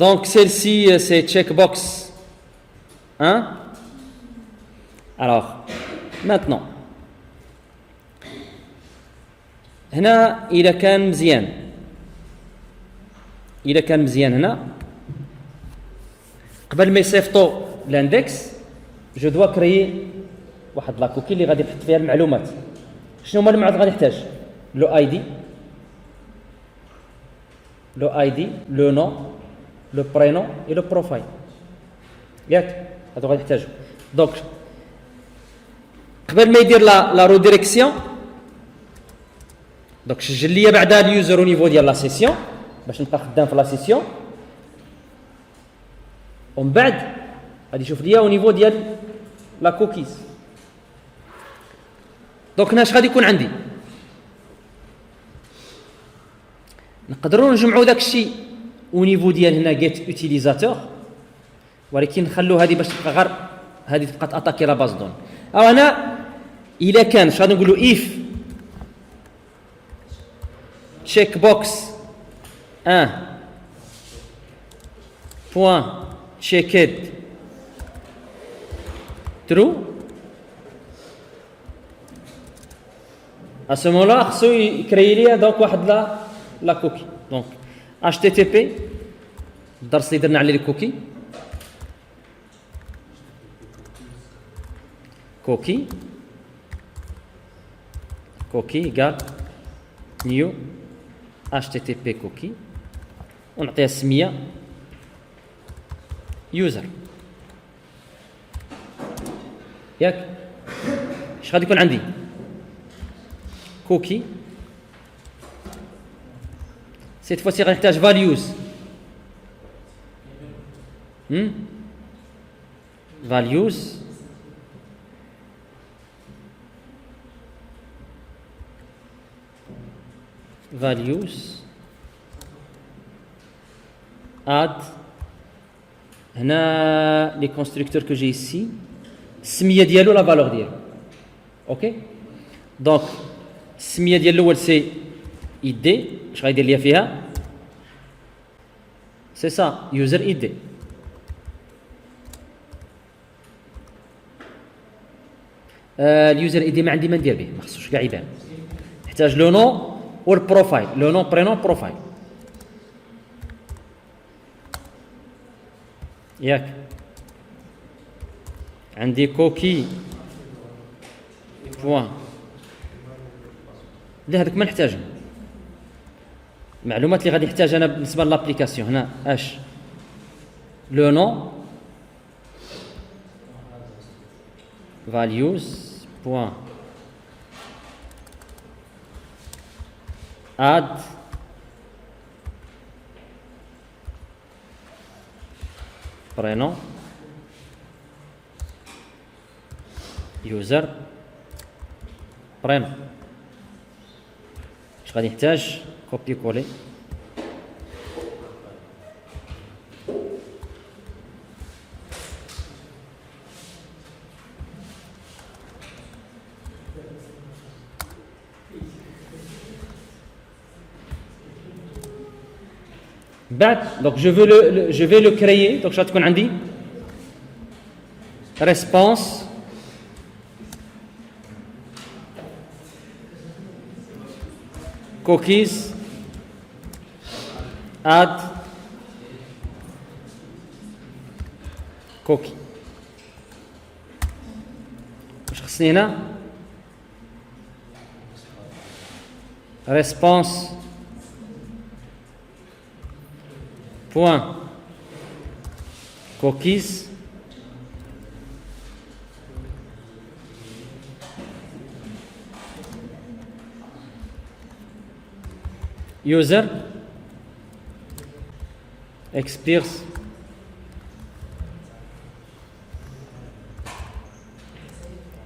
Donc celle-ci c'est checkbox 1. Alors maintenant هنا إذا كان مزيان هنا قبل ما يصيفطوا لاندكس جو دوا كريي واحد لاكوكي اللي غادي نحط فيها المعلومات. شنو هما المعلومات غادي نحتاج؟ لو اي دي لو نو لو برينون اي لو بروفايل ياك هادو غادي نحتاجو. دونك قبل ما يدير لا ريديريكسيون دونك سجل ليا بعدا اليوزر او نيفو ديال لا سيسيون باش نبقى خدام في لا سيسيون ومن بعد غادي يشوف ليا او نيفو ديال لا كوكيز. دونك هنا اش غادي يكون عندي؟ نقدروا نجمعوا داك الشيء او نيفو ديال هنا جيت اوتيليزاتور ولكن نخلو هذه باش تبقى غير هذه تبقى تاتاكي لا باز دون. او هنا الا كان اش غادي نقولوا اف تشيك بوكس 1 بوين checked true à ce moment-là خصو يكري لي دونك واحد لا كوكي. دونك http الدرس اللي درنا على الكوكي cookie égale new http cookie ونعطيها السميه user ياك اش غادي يكون عندي cookie cette fois-ci غادي نحتاج values values add هنا les constructeurs que j'ai ici السميه ديالو لا فالور ديالو اوكي دونك السميه ديال الاول سي id اش غيدير ليا فيها سي سا يوزر id اليوزر ايدي ما عندي ما ندير به ما خصوش كاع يبان نحتاج لو نون والبروفايل لو نون برينون بروفايل ياك عندي كوكي بوان لا هذاك ما نحتاجهم المعلومات اللي غادي نحتاج انا بالنسبه للابليكاسيون هنا اش لو نون values point add prénom user prénom اش غادي نحتاج كوبي كولي بعد donc je vais le créer donc غتكون عندي response cookies add cookie واش خصني هنا response point cookies user expires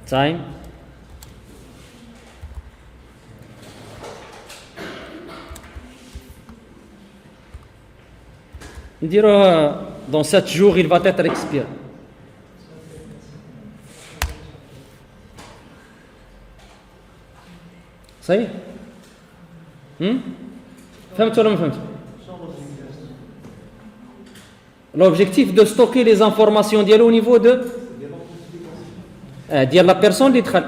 time نديروه dans 7 jours il va être expiré صحيح فهمت ولا ما فهمت l'objectif de stocker les informations ديالو au niveau de ديال لا بيرسون اللي دخل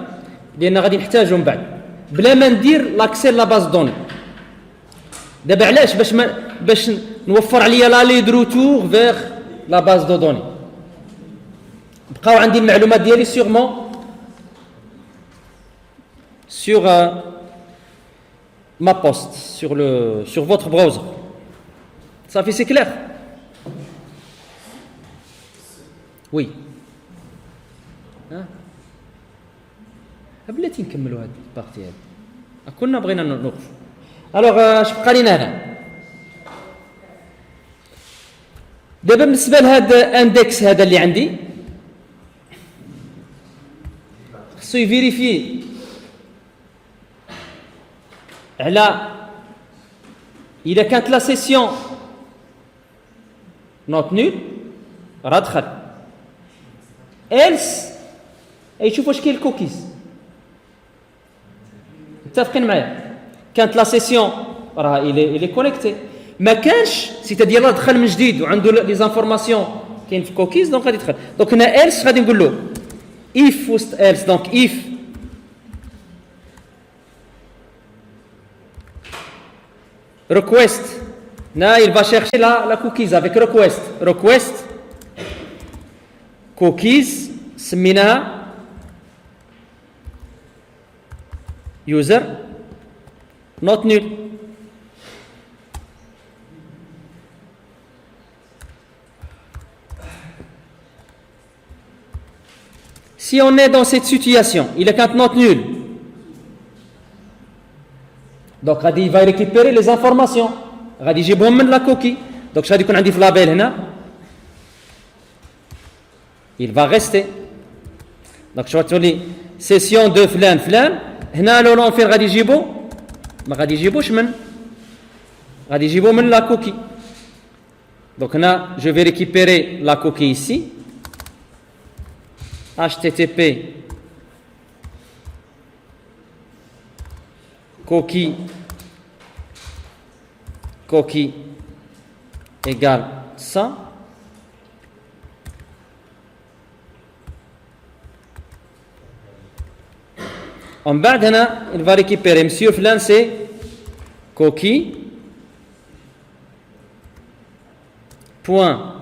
لان غادي نحتاجهم بعد بلا ما ندير لاكسي لا باز دوني دابا علاش باش نوفر عليا لا لي دو روتور فيغ لا باز دو دوني بقاو عندي المعلومات ديالي سيغمون sur ma poste sur votre browser ça fait c'est clair oui بلاتي نكملوا هذه البارتي هذه كنا بغينا نوقف الوغ اش بقى لينا هنا دابا بالنسبه لهذا اندكس هذا اللي عندي خصو يفيريفي على اذا كانت لا سيسيون نوت نول راه دخل إلس يشوف واش كاين الكوكيز متفقين معايا كانت لا سيسيون راه الي كونيكتي ما كانش سيتادير دخل من جديد وعنده لي زانفورماسيون كاين في كوكيز دونك غادي يدخل دونك هنا إلس غادي نقول له if وسط إلس دونك if request هنا il va chercher la cookies avec request cookies سميناها user not nul. Si on est dans cette situation, il est quand not nul. Donc il va récupérer les informations. غادي يجيبهم من la coquille. Donc غادي يكون عندي في label هنا. Il va rester. Donc je vais te dire session de فلان فلان. هنا لو فين غادي يجيبو؟ ما غادي يجيبوش من غادي يجيبو من la coquille. Donc هنا je vais récupérer la coquille ici. HTTP coquille égale ça. En bas, il va récupérer monsieur Flan, c'est coquille point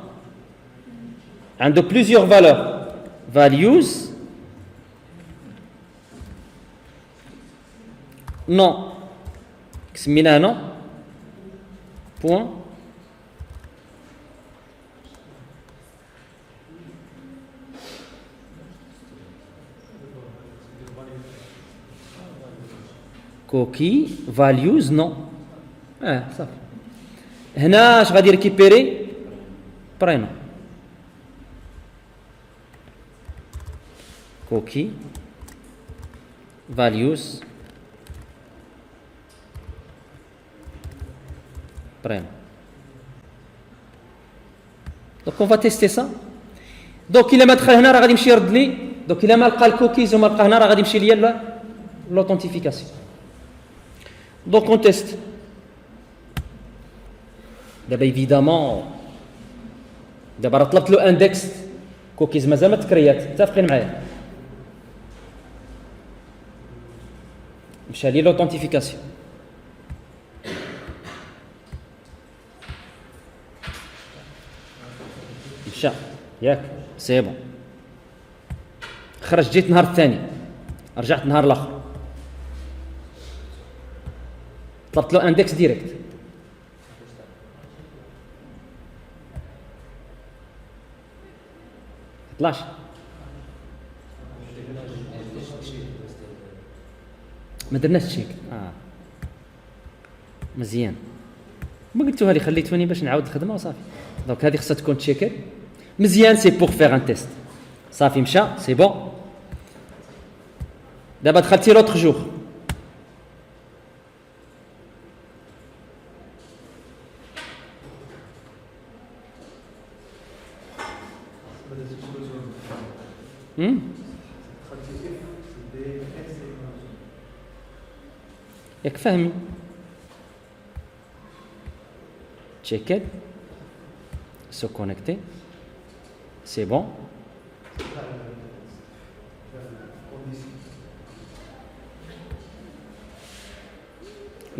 de plusieurs valeurs. Values non سميناها non point coquille values non صافي هنا اش غادي ريكيبيري برينو coquille values prénom. Donc on va tester ça. Donc il a mettre هنا راه غادي يمشي يرد لي. Donc il a ما لقى الكوكيز وما لقى هنا راه غادي يمشي ليا l'authentification. Donc on teste. دابا évidemment دابا راه طلبت له اندكس كوكيز مازال ما تكريات. متفقين معايا؟ مشى لي l'authentification. مشى ياك سي بون. خرج جيت النهار الثاني رجعت النهار الاخر طلبت له اندكس ديريكت. طلاش ما درناش تشيك. مزيان. ما قلتوها لي خليتوني باش نعاود الخدمه وصافي. دونك هذه خصها تكون تشيكي مزيان. سي بور فيغ ان تيست. صافي مشى سي بون. دابا دخلتي لوطخ جور. ياك فاهمي؟ تشيكيد se connecter c'est bon.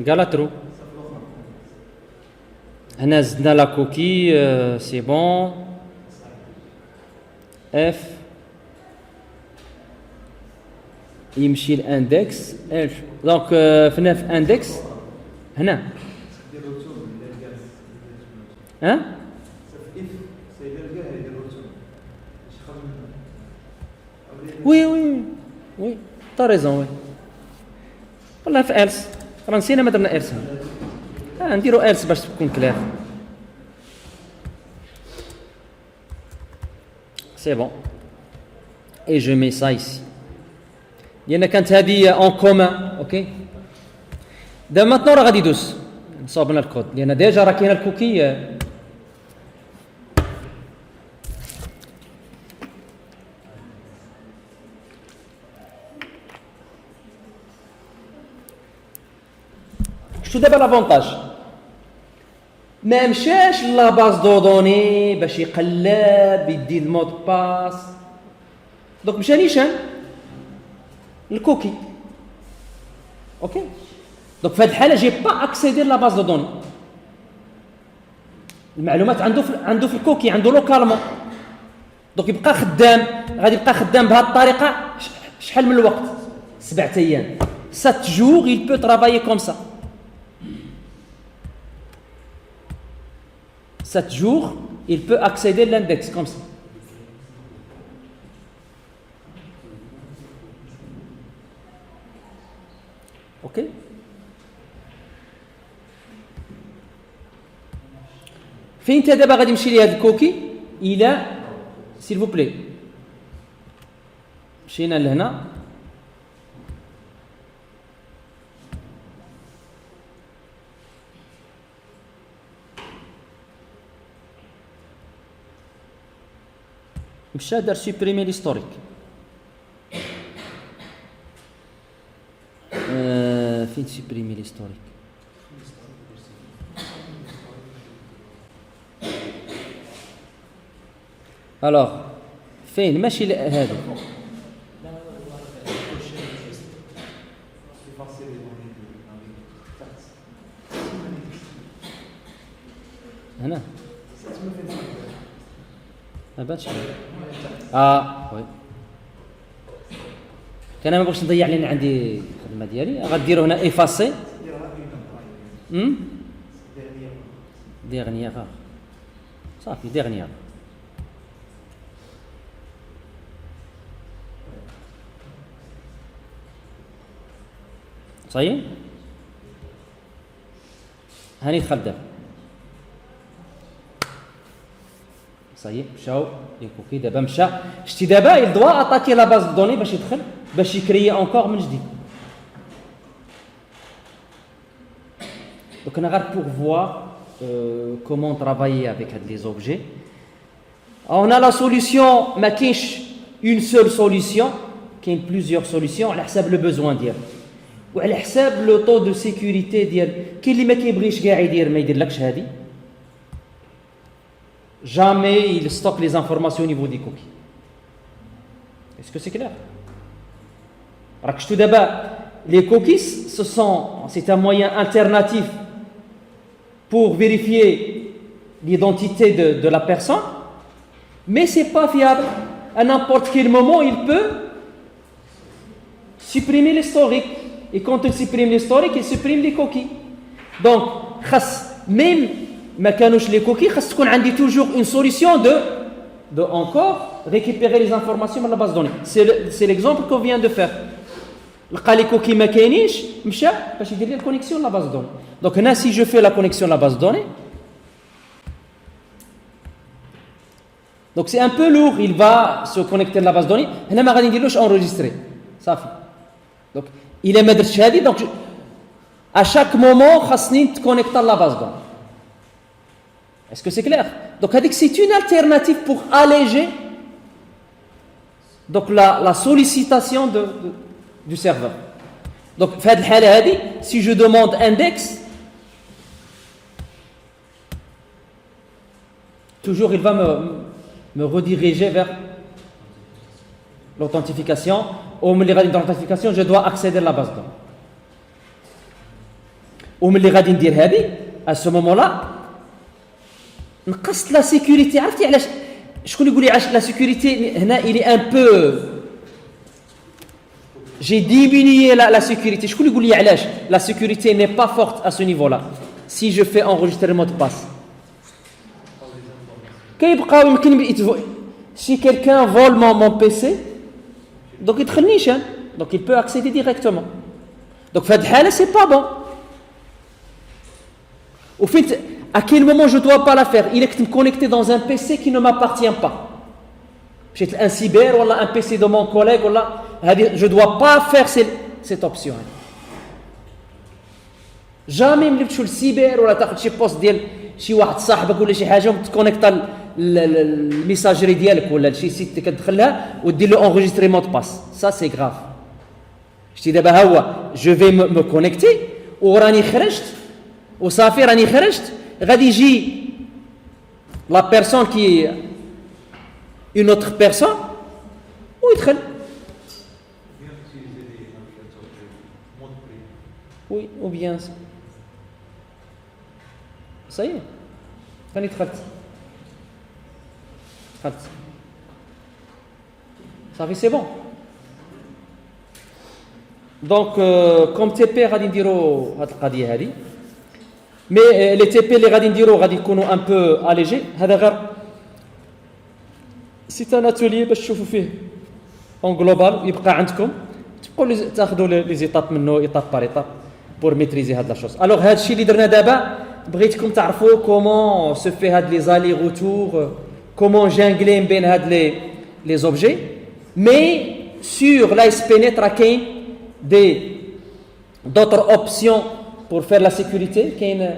Galatro هنا زدنا لا كوكي سي بون. اف يمشي الاندكس اف. دونك فينا في اندكس هنا وي طا ريزون وي والله في إلس راه نسينا ما درنا إلس. نديرو إلس باش تكون كلير. سي بون اي جو مي سا ايسي لأن كانت هذه اون كومان. اوكي دابا ماتنو راه غادي يدوز نصاوبنا الكود لأن ديجا راه كاينه الكوكي. شو دابا لافونتاج؟ ما مشاش لا باز دو دوني باش يقلب يدي المود باس. دونك مشى نيشان الكوكي. اوكي دونك في هذه الحاله جي با اكسيدير لا باز دو دوني. المعلومات عنده في الكوكي عنده لوكالمون. دونك يبقى خدام غادي يبقى خدام بهذه الطريقه شحال من الوقت؟ 7 ايام. 7 jours, il peut travailler comme ça. 7 jours, il peut accéder à l'index comme ça. Ok? فين انت دابا غادي نمشي لهاد الكوكي الى s'il vous plaît مشينا لهنا مشى دار سوبريمي ليستوريك فين سوبريمي ليستوريك alors فين ماشي هذا هنا ما بانش وي كان ما بغيتش نضيع لان عندي الخدمه ديالي غديروا هنا ايفاسي ديرنيير صافي ديرنيير صحيح هاني دخل دابا صحيح مشاو لي كوكي دابا مشى شتي دابا il doit attaquer la base de données باش يدخل باش يكريي encore من جديد donc on a غير pour voir comment travailler avec les objets on a la solution ما كاينش une seule solution كاين plusieurs solutions على حساب le besoin ديالك وعلى حساب لو طو دو سيكوريتي ديال كاين اللي ما كيبغيش كاع يدير ما يديرلكش هذه jamais il stocke les informations au niveau des cookies. Est-ce que c'est clair? راك شفتوا دابا les cookies c'est un moyen alternatif pour vérifier l'identité de la personne mais c'est pas fiable à n'importe quel moment il peut supprimer l'historique et quand il supprime l'historique il supprime les cookies donc خاص même ما كانوش les cookies خاص تكون عندي toujours une solution de encore récupérer les informations من la base de données c'est l'exemple qu'on vient de faire لقى les cookies ما كاينينش مشى باش يدير لي الكونيكسيون la base de données donc هنا si je fais la connexion la base de données donc c'est un peu lourd il va se connecter à la base de données هنا ما غادي نديرلوش enregistrer صافي donc il est ما درتش هذه donc à chaque moment خاصني نتكونيكتا la base de données. Est-ce que c'est clair? Donc c'est une alternative pour alléger donc la sollicitation du serveur. Donc في هذه الحالة هذه si je demande index toujours il va me rediriger vers l'authentification وملي غادي ندير l'authentification je dois accéder à la base de données. وملي غادي ندير هذه à ce moment-là نقصت لا سيكوريتي عرفتي علاش شكون يقول لي علاش لا سيكوريتي هنا il est un peu j'ai diminué la sécurité شكون يقول لي علاش la sécurité n'est pas forte à ce niveau-là si je fais enregistrer le mot de passe كيبقاو يمكن si quelqu'un vole mon PC donc يدخلنيش donc il peut accéder directement donc في هذه الحالة c'est pas bon au fait à quel moment je ne dois pas la faire il est que me connecter dans un PC qui ne m'appartient pas peut-être un cyber ou un PC de mon collègue ou je ne dois pas faire cette option jamais ملي تمشي للسيبر ولا تاخذ شي بوست ديال شي واحد صاحبك ولا شي حاجه وتكونيكتا الميساجري ديالك ولا شي سيت اللي كتدخلها ودير له انغيستريمون دو باس ça c'est grave شتي دابا هو je vais me connecter وراني خرجت وصافي راني خرجت غادي يجي la personne qui une autre personne ويدخل oui ou bien ça y est راني دخلت صافي c'est bon Donc, comme TP, غادي نديرو هاد القضية هادي. Mais les TP اللي غادي نديرو غادي يكونوا un peu allégés. هذا غير c'est un atelier باش تشوفوا فيه en global يبقى عندكم تبقوا تاخذوا لي زيتاب منه ايطاب بار ايطاب pour maîtriser هاد لا شوز. Alors هاد الشيء اللي درنا دابا بغيتكم تعرفوا comment se fait هاد les allers retours, comment jongler بين هاد les objets. Mais sur l'ASP.NET راه كاين d'autres options pour faire la sécurité. كاين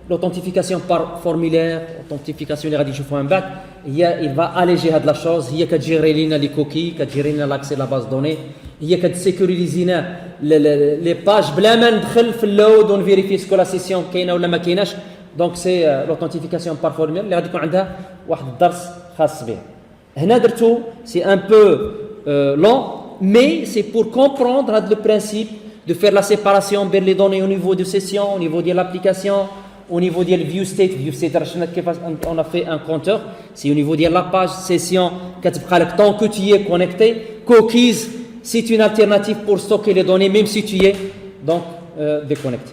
l'authentification par formulaire, authentification اللي غادي نشوفوها من بعد. il va alléger هاد لا شوز. هي كتجيري لينا لي كوكي, كتجيري لنا لاكسي لا باز دوني, هي كتسيكوريزينا لي باج بلا ما ندخل في اللود ونفيريفي سكو لا سيسيون كاينه ولا ما كايناش. دونك سي لوثنتيفيكاسيون بار فورمير اللي غادي يكون عندها واحد الدرس خاص به. هنا درتو سي ان بو لون مي سي بور كومبروندر هاد لو برينسيپ de faire la séparation بين les données au niveau de session, au niveau de l'application, au niveau de view state on a fait un compteur, c'est au niveau de la page session tant que tu y es connecté. Cookies, c'est une alternative pour stocker les données même si tu y es donc déconnecté.